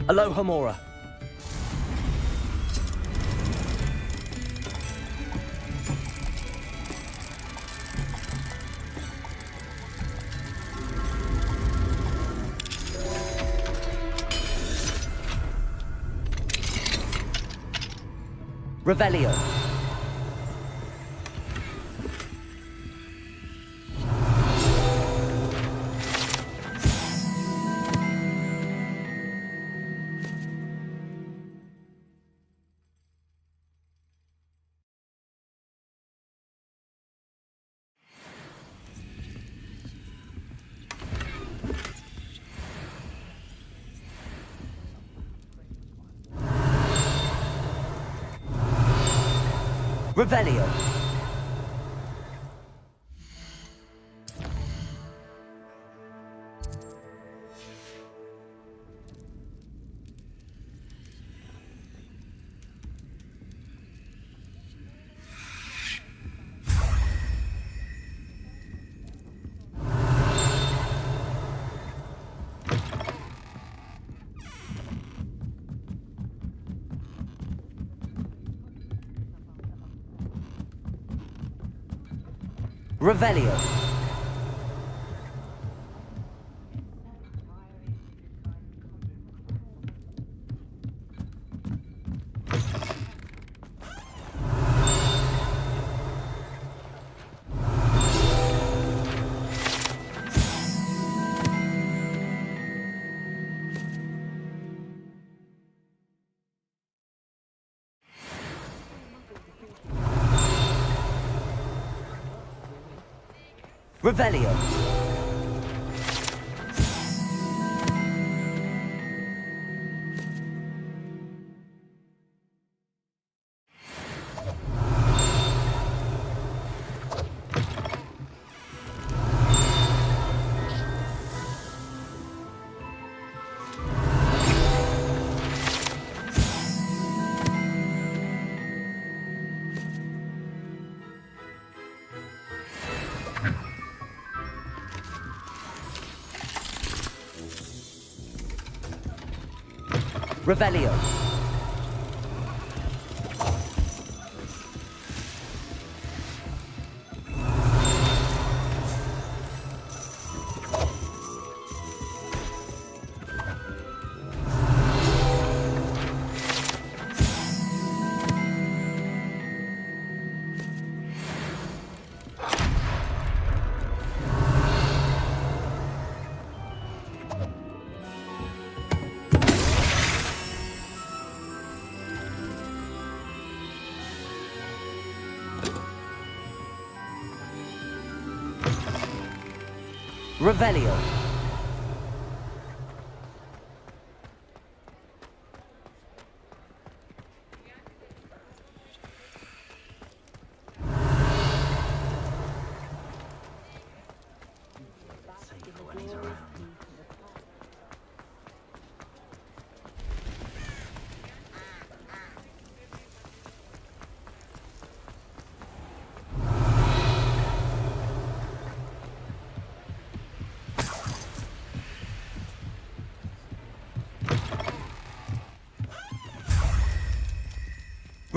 Aloha Mora. Revelio. Revelio. Revelio. Revelio. Revelio. Revelio.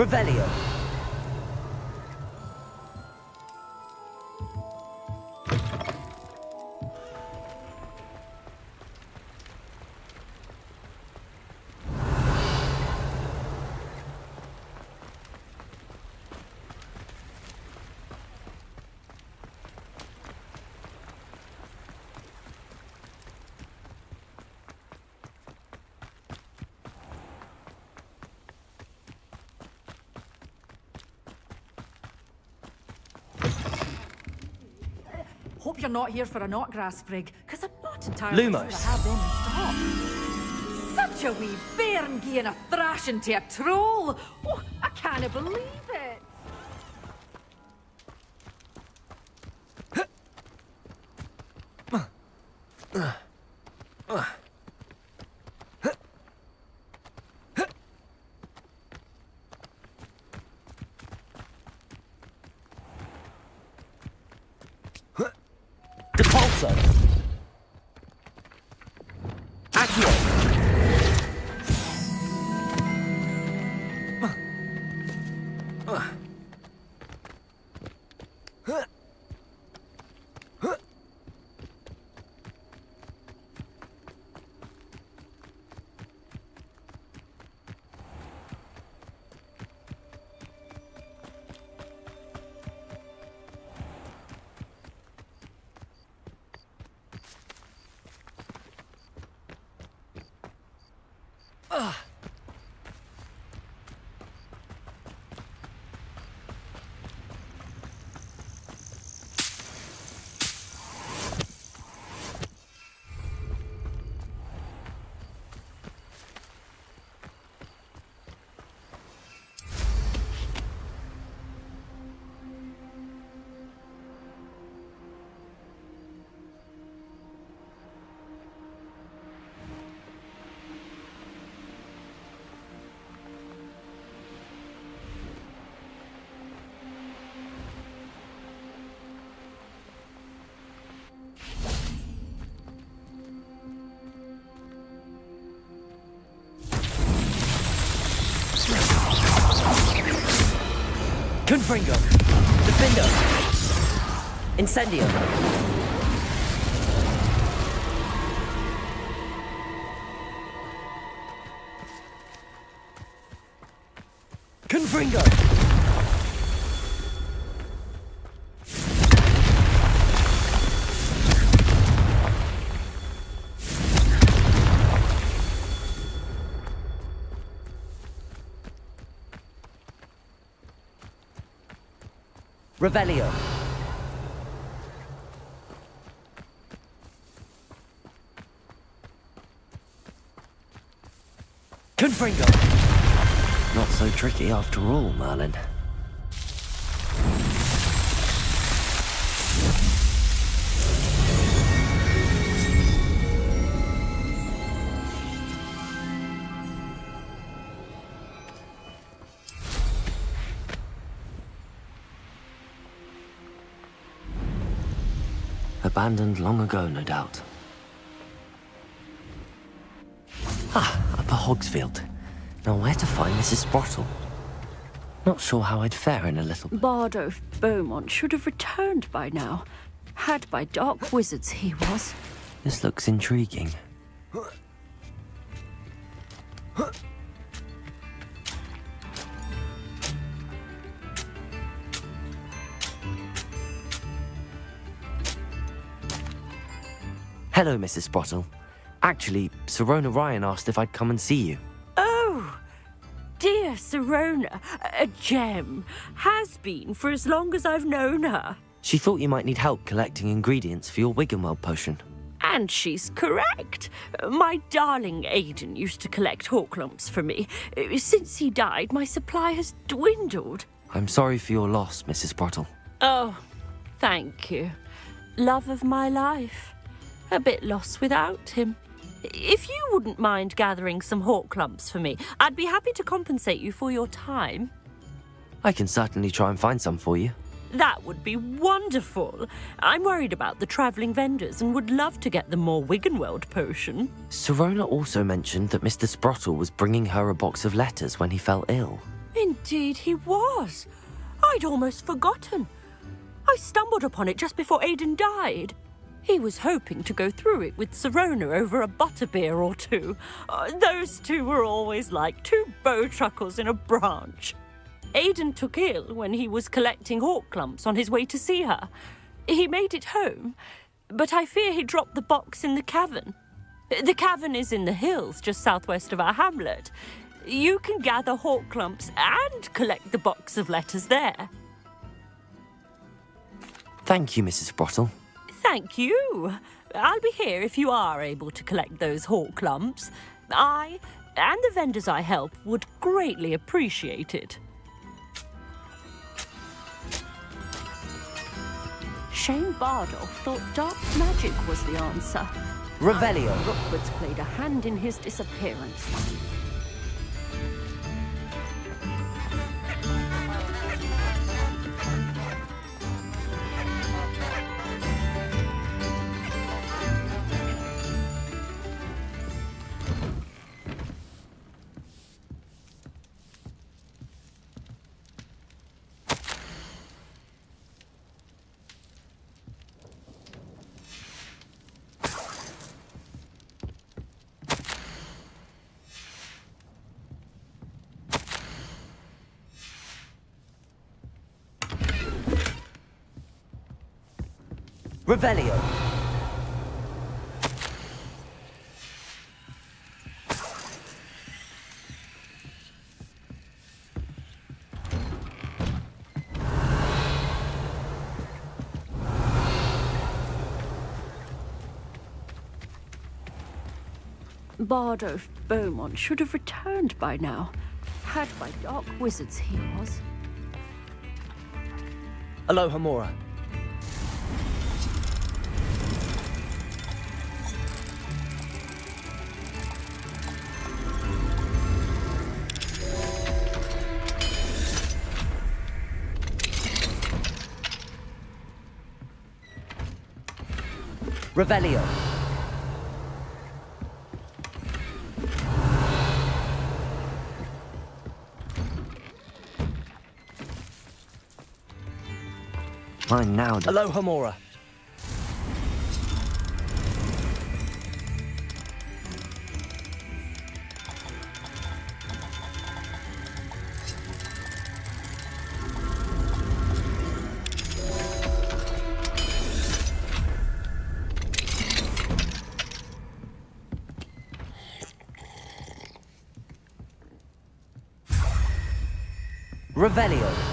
Revelio. Hope you're not here for a knotgrass sprig, because I'm not entirely Lumos. sure I have them in stock. Such a wee bairn gieing a thrashing to a troll! Oh, I can't believe it! Depulso. Accio. Confringo! Defendo! Incendio! Confringo! Revelio. Confringo. Not so tricky after all, Merlin. Abandoned long ago, no doubt. Upper Hogsfield. Now where to find Mrs. Sprottle? Not sure how I'd fare in a little... Bardo Beaumont should have returned by now. Had by dark wizards he was. This looks intriguing. Hello, Mrs. Sprottle. Actually, Sirona Ryan asked if I'd come and see you. Oh, dear Sirona, a gem. Has been for as long as I've known her. She thought you might need help collecting ingredients for your Wiggenweld potion. And she's correct. My darling Aidan used to collect hawk lumps for me. Since he died, my supply has dwindled. I'm sorry for your loss, Mrs. Sprottle. Oh, thank you. Love of my life. A bit lost without him. If you wouldn't mind gathering some hawk lumps for me, I'd be happy to compensate you for your time. I can certainly try and find some for you. That would be wonderful. I'm worried about the travelling vendors and would love to get them more Wiggenweld potion. Sirona also mentioned that Mr. Sprottle was bringing her a box of letters when he fell ill. Indeed he was. I'd almost forgotten. I stumbled upon it just before Aidan died. He was hoping to go through it with Sirona over a butterbeer or two. Those two were always like two bowtruckles in a branch. Aidan took ill when he was collecting hawk clumps on his way to see her. He made it home, but I fear he dropped the box in the cavern. The cavern is in the hills just southwest of our hamlet. You can gather hawk clumps and collect the box of letters there. Thank you, Mrs. Sprottle. Thank you. I'll be here if you are able to collect those hawk lumps. I and the vendors I help would greatly appreciate it. Shane Bardolph thought dark magic was the answer. Revelio. Hogwarts played a hand in his disappearance. Revelio. Bardo Beaumont should have returned by now. Had by dark wizards he was. Aloha, Mora. Revelio. Mine now. Aloha, Mora. Revelio.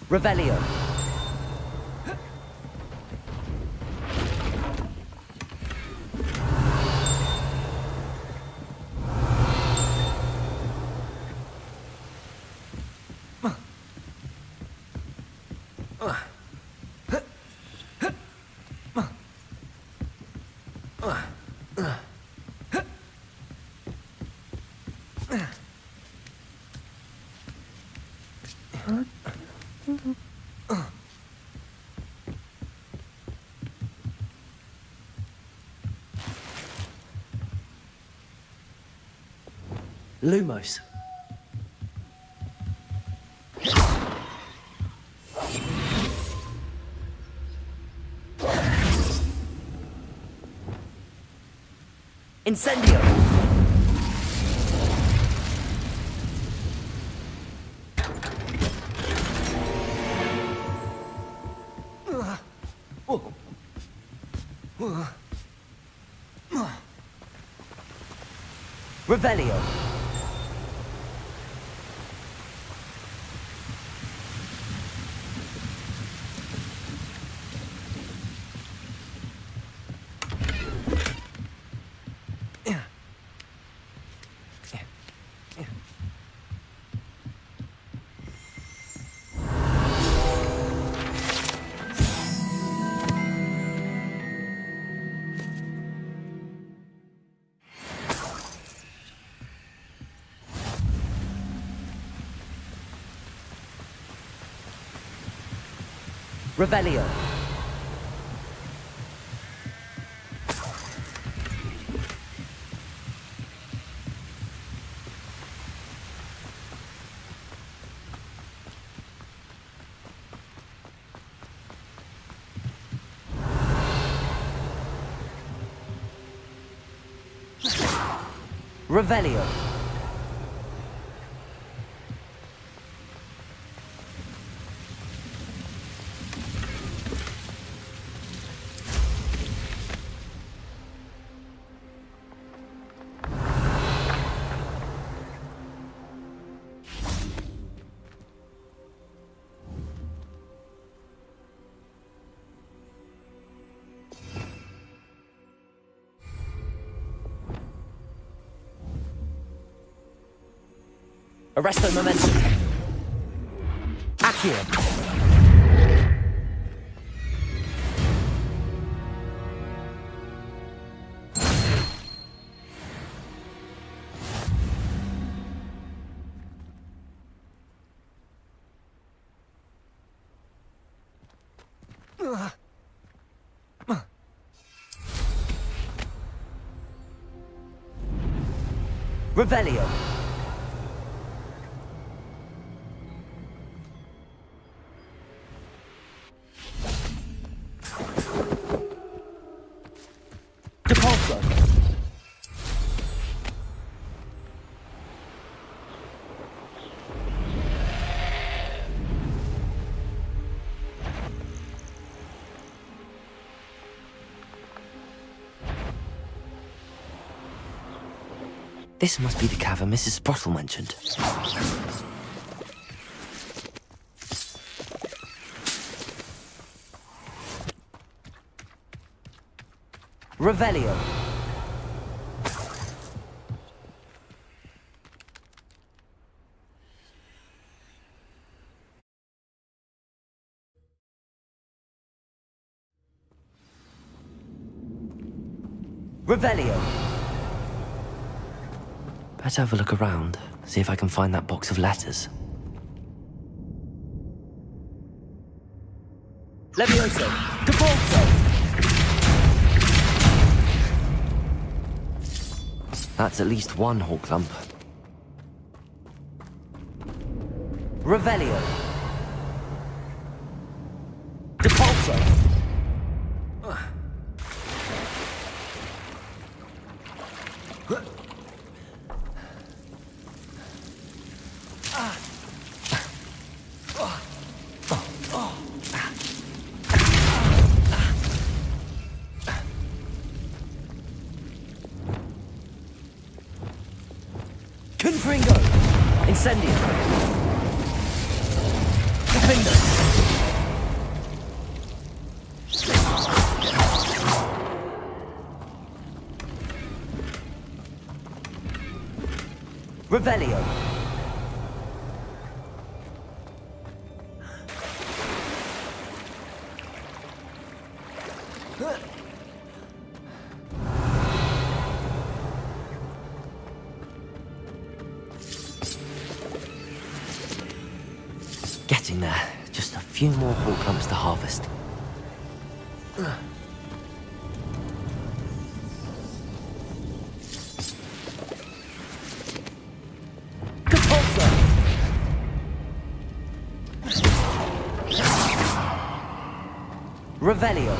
Revelio. Lumos. Incendio. Revelio. Revelio. Revelio. Arresto momentum. Accio. Revelio. Depulso! This must be the cavern Mrs. Sprottle mentioned. Revelio. Revelio. Better have a look around, see if I can find that box of letters. Levioso! Depulso! That's at least one Hawklump. Revelio! Depulso! Confringo! Incendio! Defender! Revelio! Getting there. Just a few more Hawklumps to harvest. Depulso! Revelio!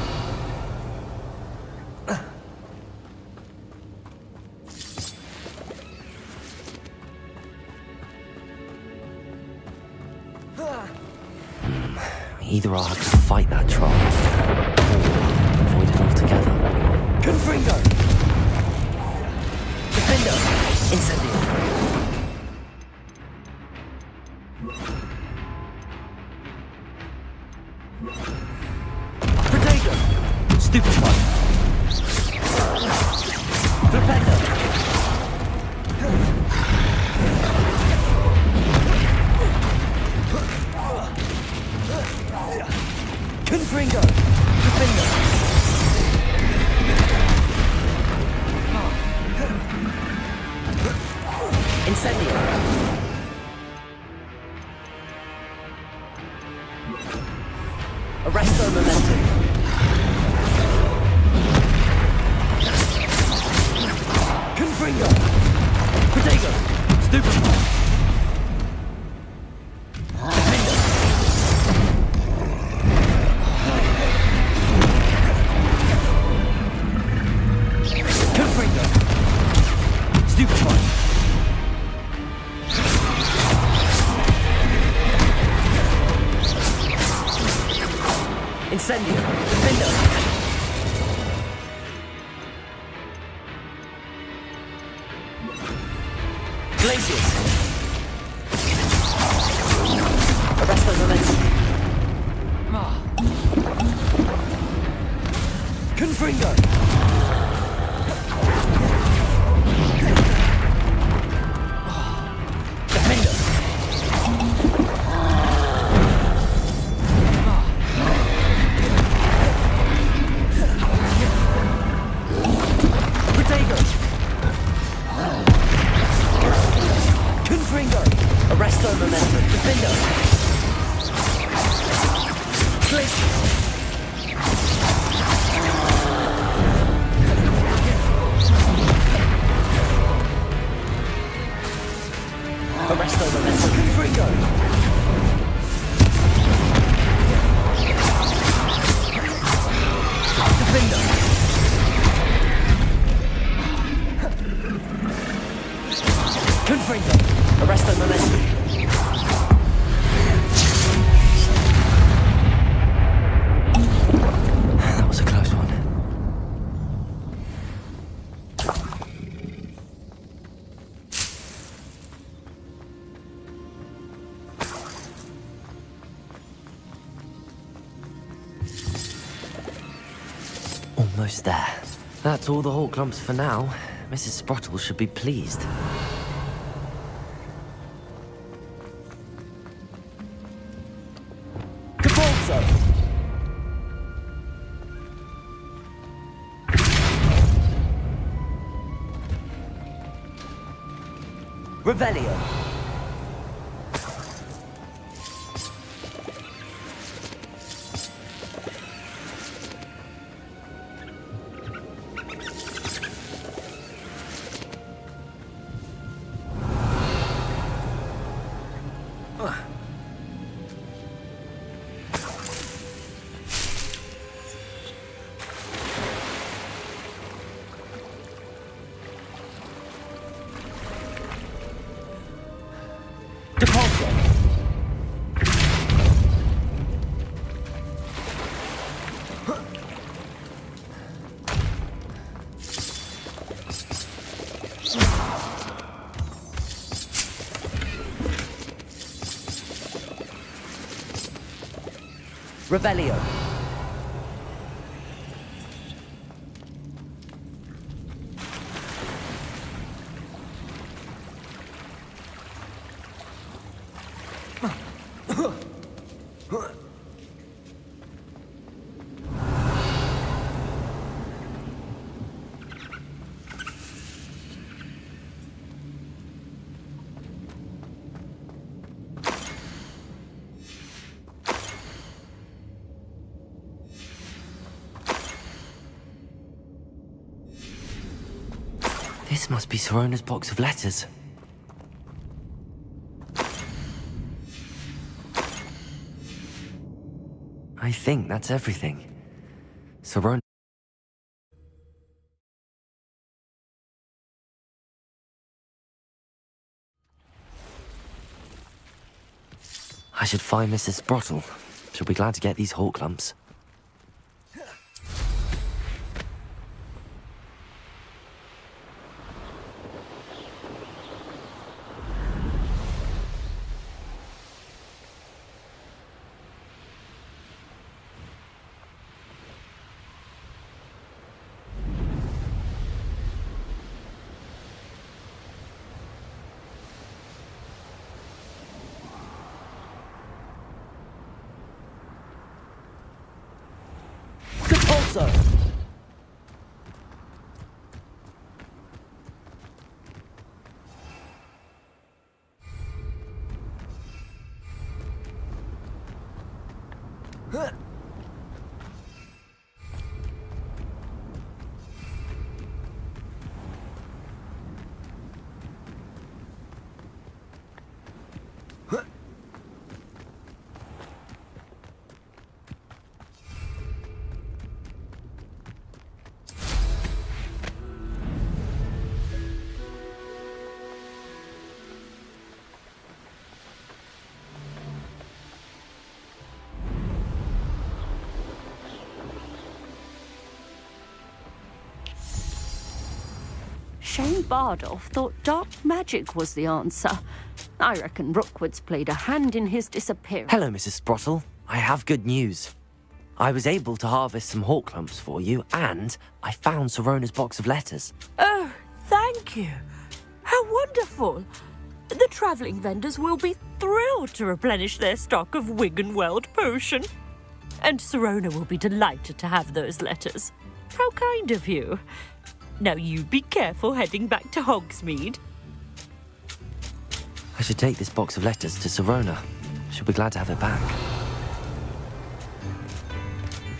Either I'll have to fight that troll, or avoid it altogether. Confringo! Defender! Incendio! Protego! Stupefy! Flipendo! Confringo! Defender! Incendio! Arresto Momentum! Confringo! Protego! Stupefy! Incendio! Defender! Glacius! Arresto Momentum! Confringo! Defender! Confringo! Arresto Momentum! Defender! Glacius! Almost there. That's all the Hawk lumps for now. Mrs. Sprottle should be pleased. Capulso! Revelio! Revelio. This must be Sorona's box of letters. I think that's everything. Sorona... I should find Mrs. Sprottle. She'll be glad to get these Hawk lumps. Capulso! Shane Bardolph thought dark magic was the answer. I reckon Rookwood's played a hand in his disappearance. Hello, Mrs. Sprottle. I have good news. I was able to harvest some Hawk lumps for you, and I found Sorona's box of letters. Oh, thank you. How wonderful. The travelling vendors will be thrilled to replenish their stock of Wiggenweld potion. And Sorona will be delighted to have those letters. How kind of you. Now you be careful heading back to Hogsmeade. I should take this box of letters to Sorona. She'll be glad to have it back.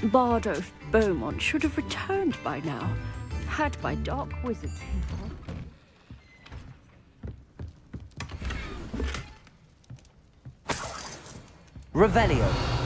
Bardolph Beaumont should have returned by now, had by dark wizards Revelio.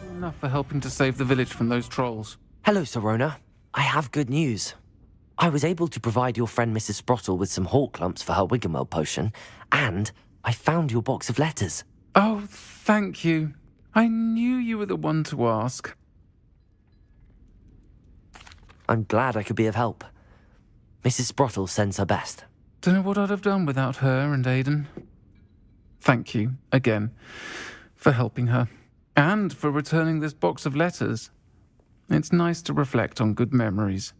Enough for helping to save the village from those trolls. Hello, Serona. I have good news. I was able to provide your friend Mrs. Sprottle with some hawk lumps for her Wiggenweld potion, and I found your box of letters. Oh, thank you. I knew you were the one to ask. I'm glad I could be of help. Mrs. Sprottle sends her best. Don't know what I'd have done without her and Aidan. Thank you, again, for helping her. And for returning this box of letters. It's nice to reflect on good memories.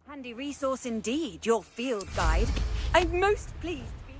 Handy resource indeed, your field guide. I'm most pleased to be.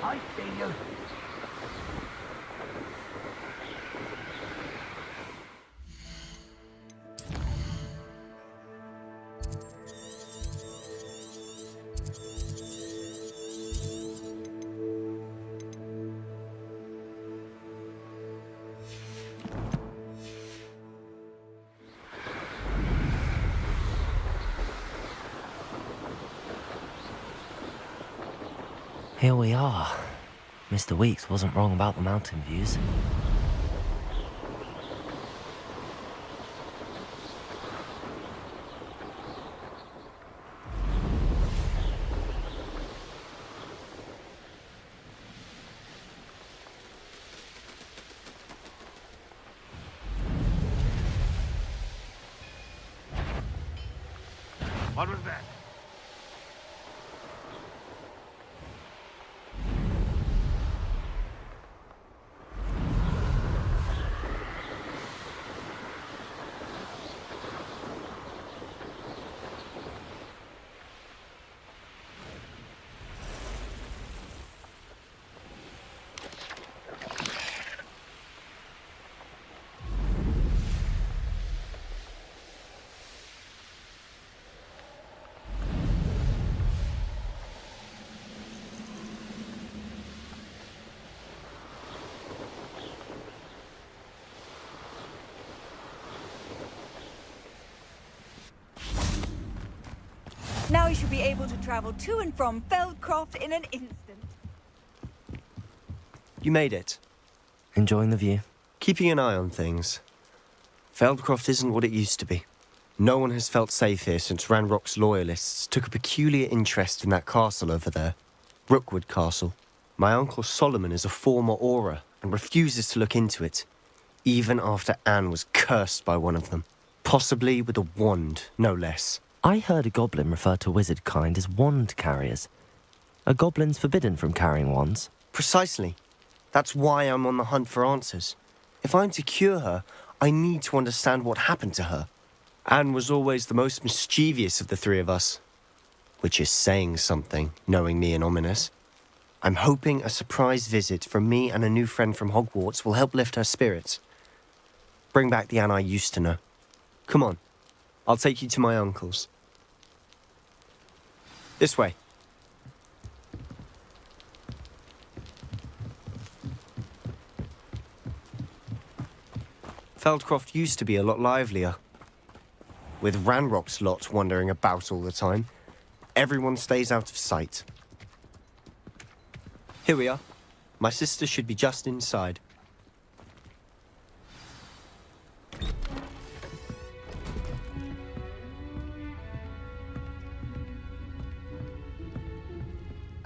I see you. Here we are. Mr. Weeks wasn't wrong about the mountain views. What was that? Now you should be able to travel to and from Feldcroft in an instant. You made it. Enjoying the view? Keeping an eye on things. Feldcroft isn't what it used to be. No one has felt safe here since Ranrock's loyalists took a peculiar interest in that castle over there. Rookwood Castle. My uncle Solomon is a former Auror and refuses to look into it, even after Anne was cursed by one of them. Possibly with a wand, no less. I heard a goblin refer to wizard kind as wand carriers. Are goblins forbidden from carrying wands? Precisely. That's why I'm on the hunt for answers. If I'm to cure her, I need to understand what happened to her. Anne was always the most mischievous of the three of us. Which is saying something, knowing me and Ominous. I'm hoping a surprise visit from me and a new friend from Hogwarts will help lift her spirits. Bring back the Anne I used to know. Come on. I'll take you to my uncle's. This way. Feldcroft used to be a lot livelier. With Ranrock's lot wandering about all the time, everyone stays out of sight. Here we are. My sister should be just inside.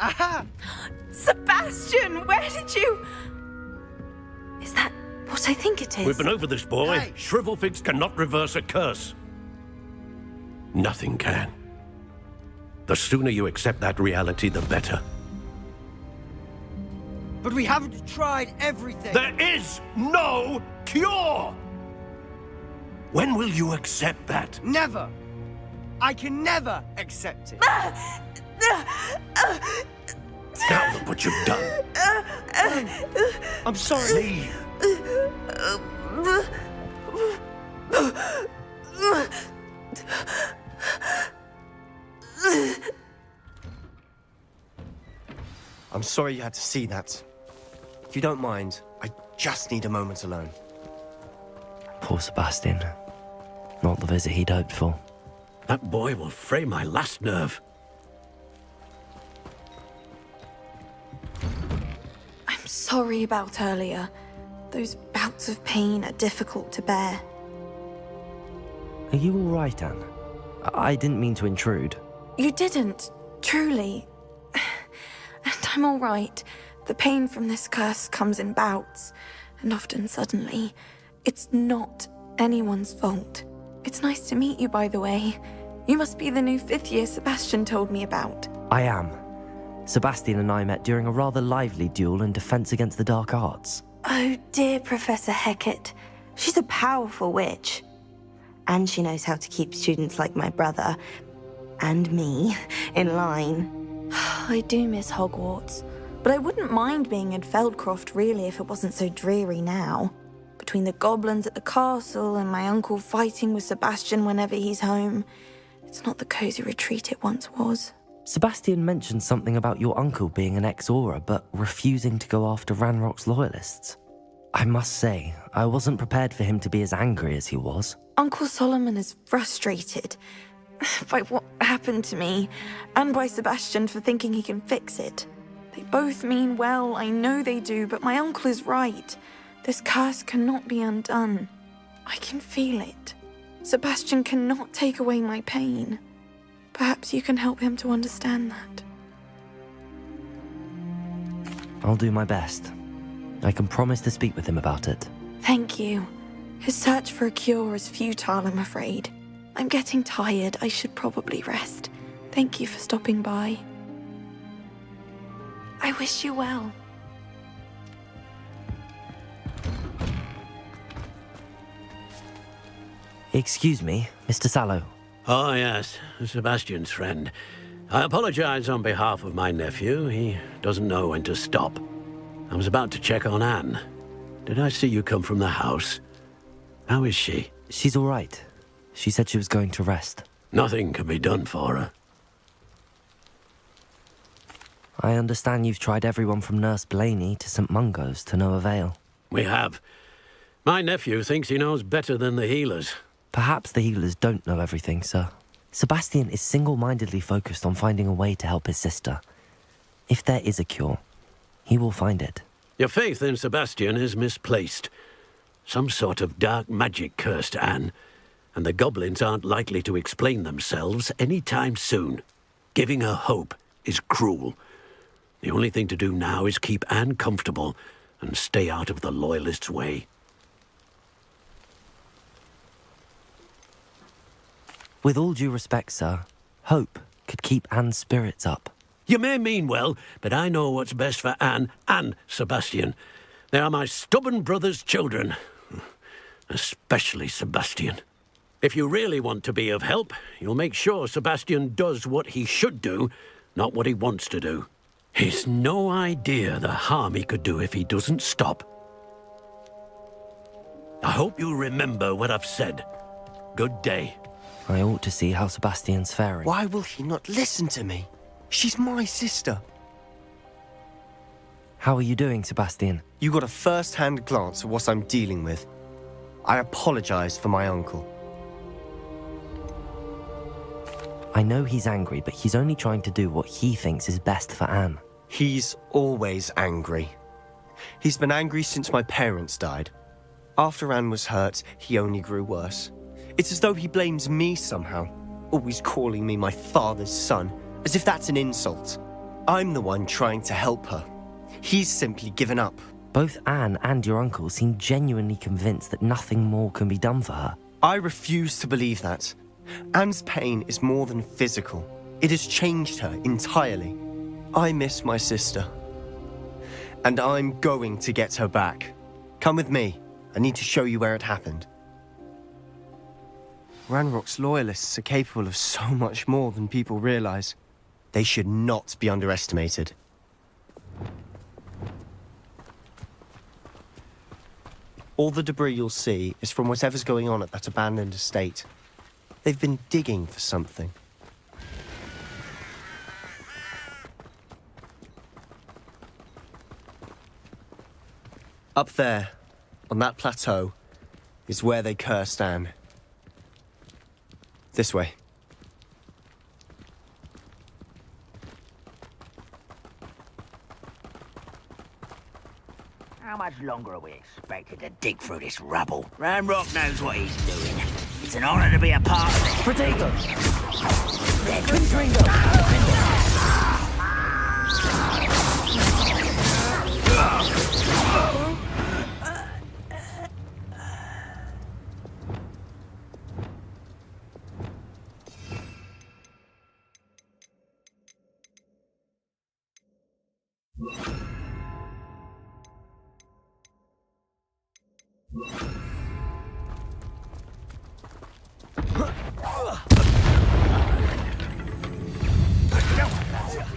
Aha! Sebastian, where did you... Is that what I think it is? We've been over this, boy. Hey. Shrivelfigs cannot reverse a curse. Nothing can. The sooner you accept that reality, the better. But we haven't tried everything. There is no cure! When will you accept that? Never. I can never accept it. Now look what you've done. I'm sorry. Leave. I'm sorry you had to see that. If you don't mind, I just need a moment alone. Poor Sebastian. Not the visit he'd hoped for. That boy will fray my last nerve. I'm sorry about earlier. Those bouts of pain are difficult to bear. Are you all right, Anne? I didn't mean to intrude. You didn't, truly. And I'm all right. The pain from this curse comes in bouts, and often suddenly. It's not anyone's fault. It's nice to meet you, by the way. You must be the new 5th year Sebastian told me about. I am. Sebastian and I met during a rather lively duel in Defense Against the Dark Arts. Oh, dear Professor Hecat. She's a powerful witch. And she knows how to keep students like my brother, and me, in line. I do miss Hogwarts, but I wouldn't mind being in Feldcroft, really, if it wasn't so dreary now. Between the goblins at the castle and my uncle fighting with Sebastian whenever he's home, it's not the cozy retreat it once was. Sebastian mentioned something about your uncle being an ex-Auror, but refusing to go after Ranrock's loyalists. I must say, I wasn't prepared for him to be as angry as he was. Uncle Solomon is frustrated by what happened to me, and by Sebastian for thinking he can fix it. They both mean well, I know they do, but my uncle is right. This curse cannot be undone. I can feel it. Sebastian cannot take away my pain. Perhaps you can help him to understand that. I'll do my best. I can promise to speak with him about it. Thank you. His search for a cure is futile, I'm afraid. I'm getting tired. I should probably rest. Thank you for stopping by. I wish you well. Excuse me, Mr. Sallow. Oh, yes, Sebastian's friend. I apologize on behalf of my nephew. He doesn't know when to stop. I was about to check on Anne. Did I see you come from the house? How is she? She's all right. She said she was going to rest. Nothing can be done for her. I understand you've tried everyone from Nurse Blaney to St. Mungo's to no avail. We have. My nephew thinks he knows better than the healers. Perhaps the healers don't know everything, sir. Sebastian is single-mindedly focused on finding a way to help his sister. If there is a cure, he will find it. Your faith in Sebastian is misplaced. Some sort of dark magic cursed Anne, and the goblins aren't likely to explain themselves any time soon. Giving her hope is cruel. The only thing to do now is keep Anne comfortable and stay out of the Loyalists' way. With all due respect, sir, hope could keep Anne's spirits up. You may mean well, but I know what's best for Anne and Sebastian. They are my stubborn brother's children. Especially Sebastian. If you really want to be of help, you'll make sure Sebastian does what he should do, not what he wants to do. He's no idea the harm he could do if he doesn't stop. I hope you remember what I've said. Good day. I ought to see how Sebastian's faring. Why will he not listen to me? She's my sister. How are you doing, Sebastian? You got a first-hand glance at what I'm dealing with. I apologize for my uncle. I know he's angry, but he's only trying to do what he thinks is best for Anne. He's always angry. He's been angry since my parents died. After Anne was hurt, he only grew worse. It's as though he blames me somehow, always calling me my father's son, as if that's an insult. I'm the one trying to help her. He's simply given up. Both Anne and your uncle seem genuinely convinced that nothing more can be done for her. I refuse to believe that. Anne's pain is more than physical. It has changed her entirely. I miss my sister. And I'm going to get her back. Come with me. I need to show you where it happened. Ranrock's loyalists are capable of so much more than people realize. They should not be underestimated. All the debris you'll see is from whatever's going on at that abandoned estate. They've been digging for something. Up there, on that plateau, is where they cursed Anne. This way. How much longer are we expected to dig through this rubble? Ramrock knows what he's doing. It's an honor to be a part of it. Protego! Confringo!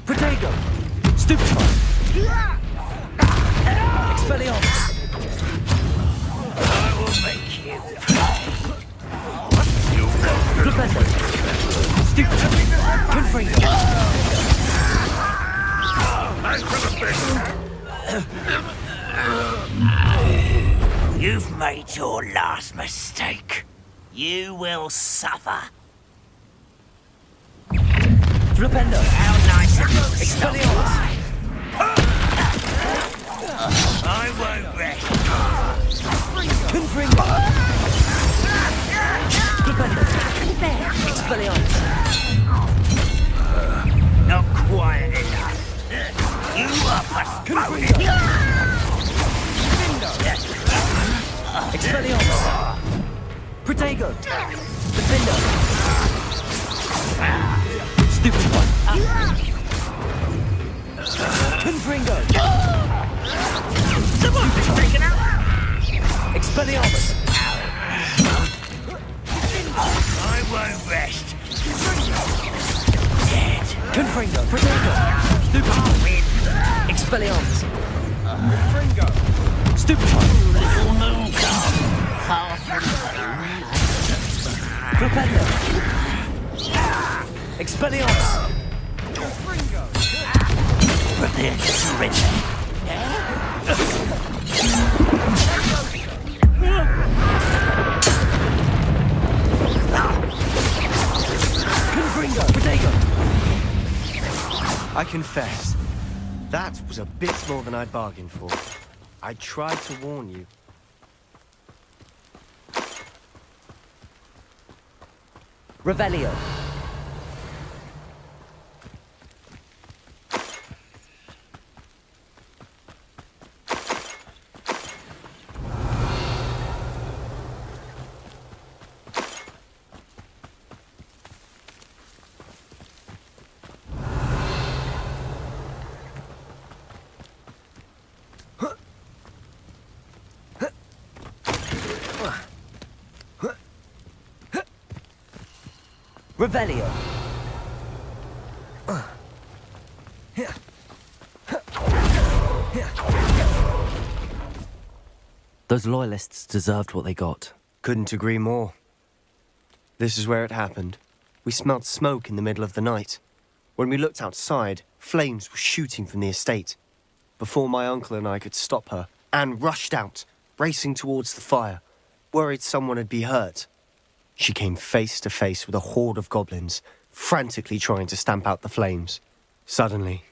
Protego! Stupefy! Expelliarmus! I will make you. Flipendo! Stupefy! Confringo! You've made your last mistake. You will suffer. Flipendo! How nice of you. Expelliarmus! I won't rest. Confringo! Flipendo! Expelliarmus! Not quiet enough. You are postponing. Expelliarmus! Protego! Defendo! Stupid one! Confringo! Someone's taken out. Expelliarmus! I won't rest. Dead. Confringo! Protego! Stupid! Expelliarmus! Confringo! Stupid one! Little moon calf. Far from home. Flipendo! Expelliarmus! Prepare to surrender. Confringo! Protego! I confess, that was a bit more than I'd bargained for. I tried to warn you. Revelio! Revelio! Those loyalists deserved what they got. Couldn't agree more. This is where it happened. We smelled smoke in the middle of the night. When we looked outside, flames were shooting from the estate. Before my uncle and I could stop her, Anne rushed out, racing towards the fire, worried someone would be hurt. She came face to face with a horde of goblins, frantically trying to stamp out the flames. Suddenly,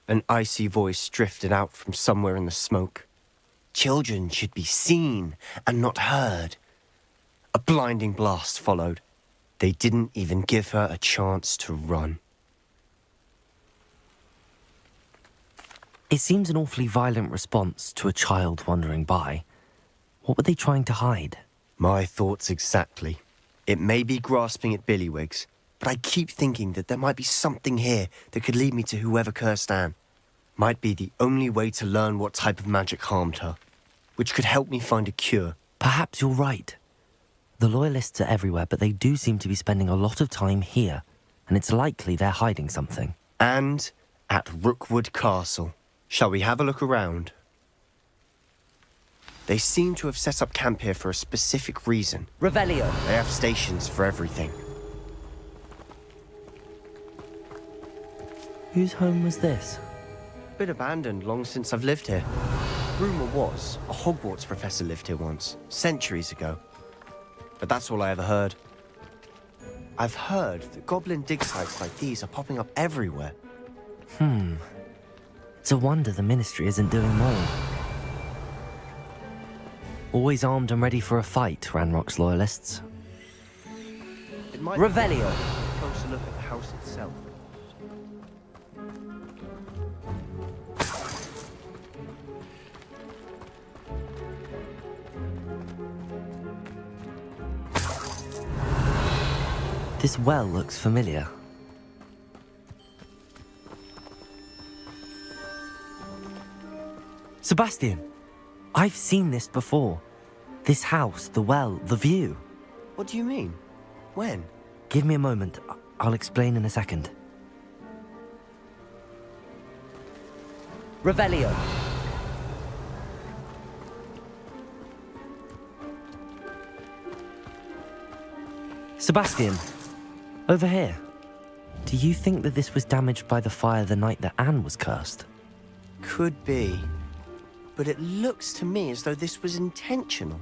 an icy voice drifted out from somewhere in the smoke. Children should be seen and not heard. A blinding blast followed. They didn't even give her a chance to run. It seems an awfully violent response to a child wandering by. What were they trying to hide? My thoughts exactly. It may be grasping at Billywigs, but I keep thinking that there might be something here that could lead me to whoever cursed Anne. Might be the only way to learn what type of magic harmed her, which could help me find a cure. Perhaps you're right. The Loyalists are everywhere, but they do seem to be spending a lot of time here, and it's likely they're hiding something. And at Rookwood Castle. Shall we have a look around? They seem to have set up camp here for a specific reason. Revelio! They have stations for everything. Whose home was this? Been abandoned long since I've lived here. Rumour was, a Hogwarts professor lived here once, centuries ago. But that's all I ever heard. I've heard that goblin dig sites like these are popping up everywhere. It's a wonder the Ministry isn't doing more. Always armed and ready for a fight, Ranrock's loyalists. It might Revelio. be a closer look at the house itself. This well looks familiar. Sebastian, I've seen this before. This house, the well, the view. What do you mean? When? Give me a moment. I'll explain in a second. Revelio. Sebastian, over here. Do you think that this was damaged by the fire the night that Anne was cursed? Could be. But it looks to me as though this was intentional.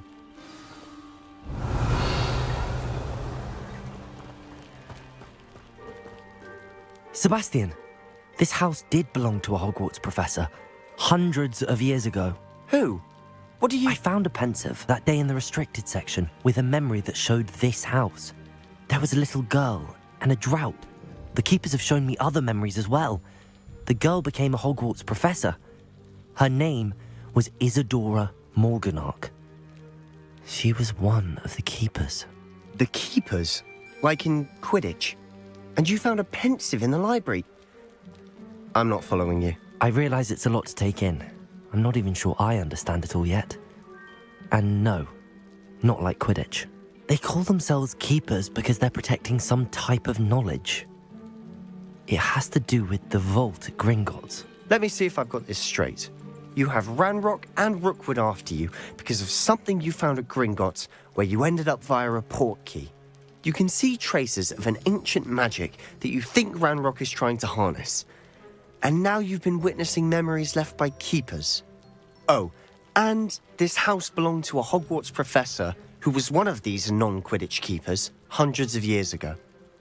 Sebastian, this house did belong to a Hogwarts professor, hundreds of years ago. Who? What do you... I found a pensive that day in the restricted section with a memory that showed this house. There was a little girl and a drought. The keepers have shown me other memories as well. The girl became a Hogwarts professor. Her name was Isadora Morganach. She was one of the keepers. The keepers? Like in Quidditch? And you found a pensive in the library? I'm not following you. I realize it's a lot to take in. I'm not even sure I understand it all yet. And no, not like Quidditch. They call themselves keepers because they're protecting some type of knowledge. It has to do with the vault at Gringotts. Let me see if I've got this straight. You have Ranrock and Rookwood after you because of something you found at Gringotts where you ended up via a port key. You can see traces of an ancient magic that you think Ranrock is trying to harness. And now you've been witnessing memories left by keepers. Oh, and this house belonged to a Hogwarts professor who was one of these non-Quidditch keepers hundreds of years ago.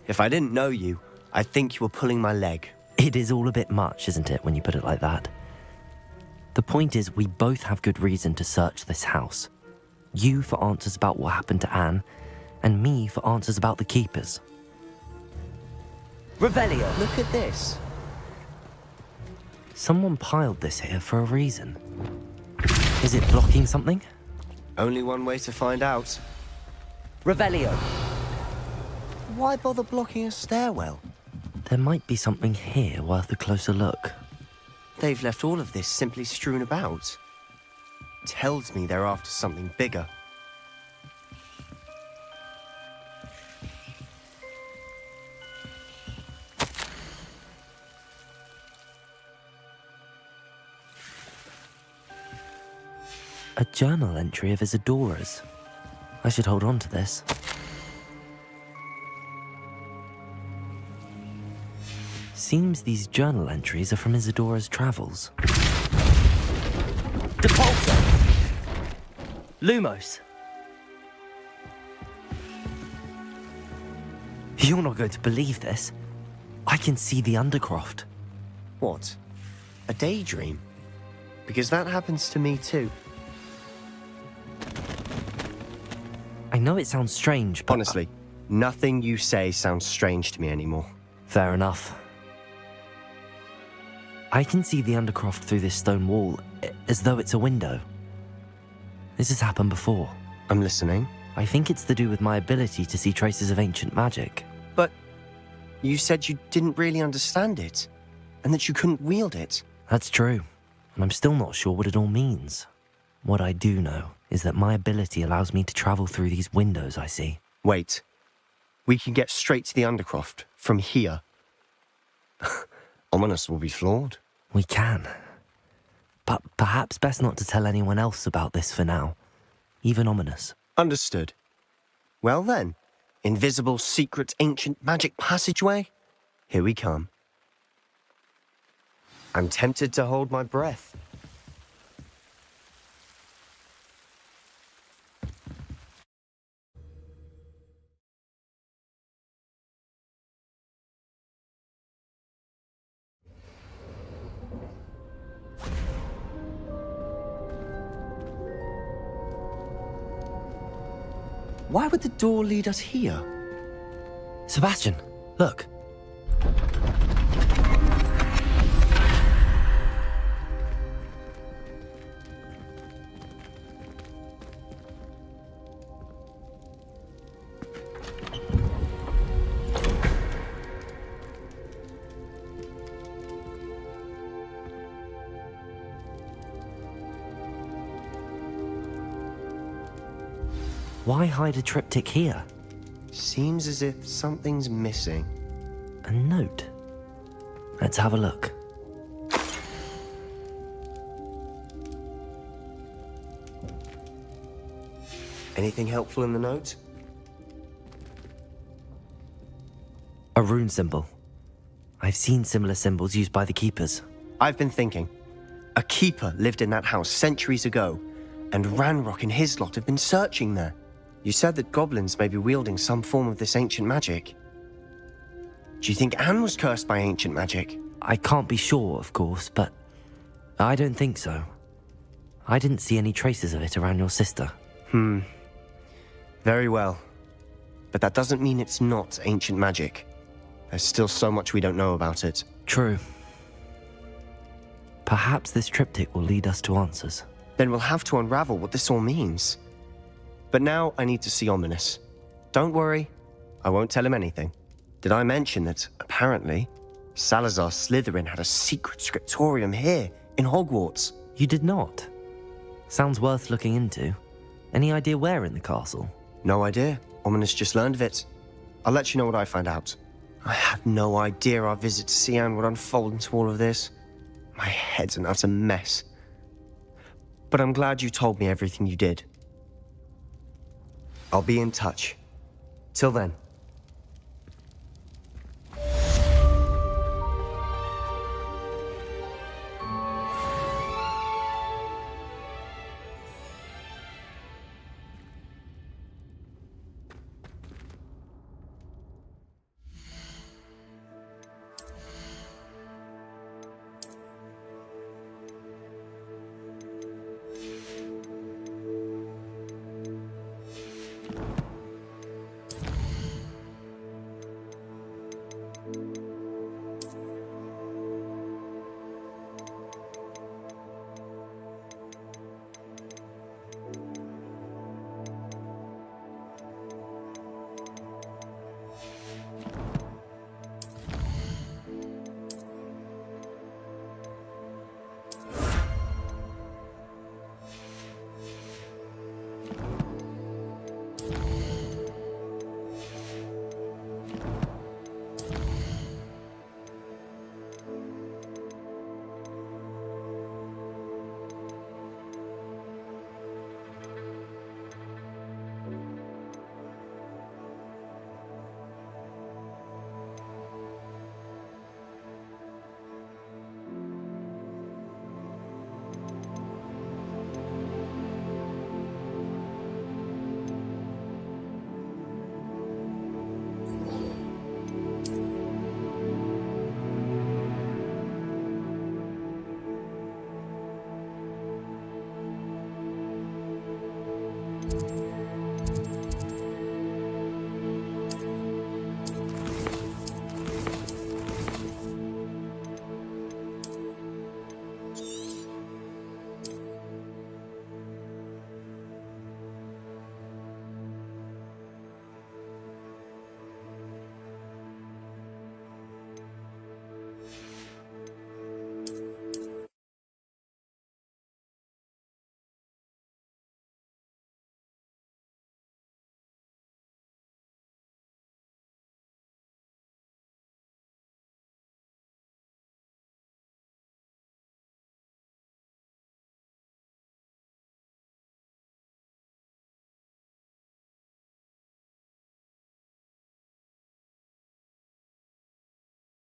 If I didn't know you, I'd think you were pulling my leg. It is all a bit much, isn't it, when you put it like that? The point is, we both have good reason to search this house. You for answers about what happened to Anne, and me for answers about the keepers. Revelio! Look at this. Someone piled this here for a reason. Is it blocking something? Only one way to find out. Revelio! Why bother blocking a stairwell? There might be something here worth a closer look. They've left all of this simply strewn about. Tells me they're after something bigger. A journal entry of Isadora's. I should hold on to this. Seems these journal entries are from Isadora's travels. Depulso! Lumos! You're not going to believe this. I can see the Undercroft. What? A daydream? Because that happens to me too. I know it sounds strange, but... Honestly, nothing you say sounds strange to me anymore. Fair enough. I can see the Undercroft through this stone wall, as though it's a window. This has happened before. I'm listening. I think it's to do with my ability to see traces of ancient magic. But you said you didn't really understand it, and that you couldn't wield it. That's true, and I'm still not sure what it all means. What I do know is that my ability allows me to travel through these windows I see. Wait. We can get straight to the Undercroft from here. Ominous will be flawed. We can. But perhaps best not to tell anyone else about this for now. Even Ominous. Understood. Well then, invisible, secret, ancient magic passageway? Here we come. I'm tempted to hold my breath. Why would the door lead us here? Sebastian, look. Why hide a triptych here? Seems as if something's missing. A note. Let's have a look. Anything helpful in the note? A rune symbol. I've seen similar symbols used by the keepers. I've been thinking. A keeper lived in that house centuries ago, and Ranrock and his lot have been searching there. You said that goblins may be wielding some form of this ancient magic. Do you think Anne was cursed by ancient magic? I can't be sure, of course, but I don't think so. I didn't see any traces of it around your sister. Very well. But that doesn't mean it's not ancient magic. There's still so much we don't know about it. True. Perhaps this triptych will lead us to answers. Then we'll have to unravel what this all means. But now I need to see Ominous. Don't worry, I won't tell him anything. Did I mention that, apparently, Salazar Slytherin had a secret scriptorium here in Hogwarts? You did not? Sounds worth looking into. Any idea where in the castle? No idea. Ominous just learned of it. I'll let you know what I find out. I had no idea our visit to Cian would unfold into all of this. My head's an utter mess. But I'm glad you told me everything you did. I'll be in touch. Till then.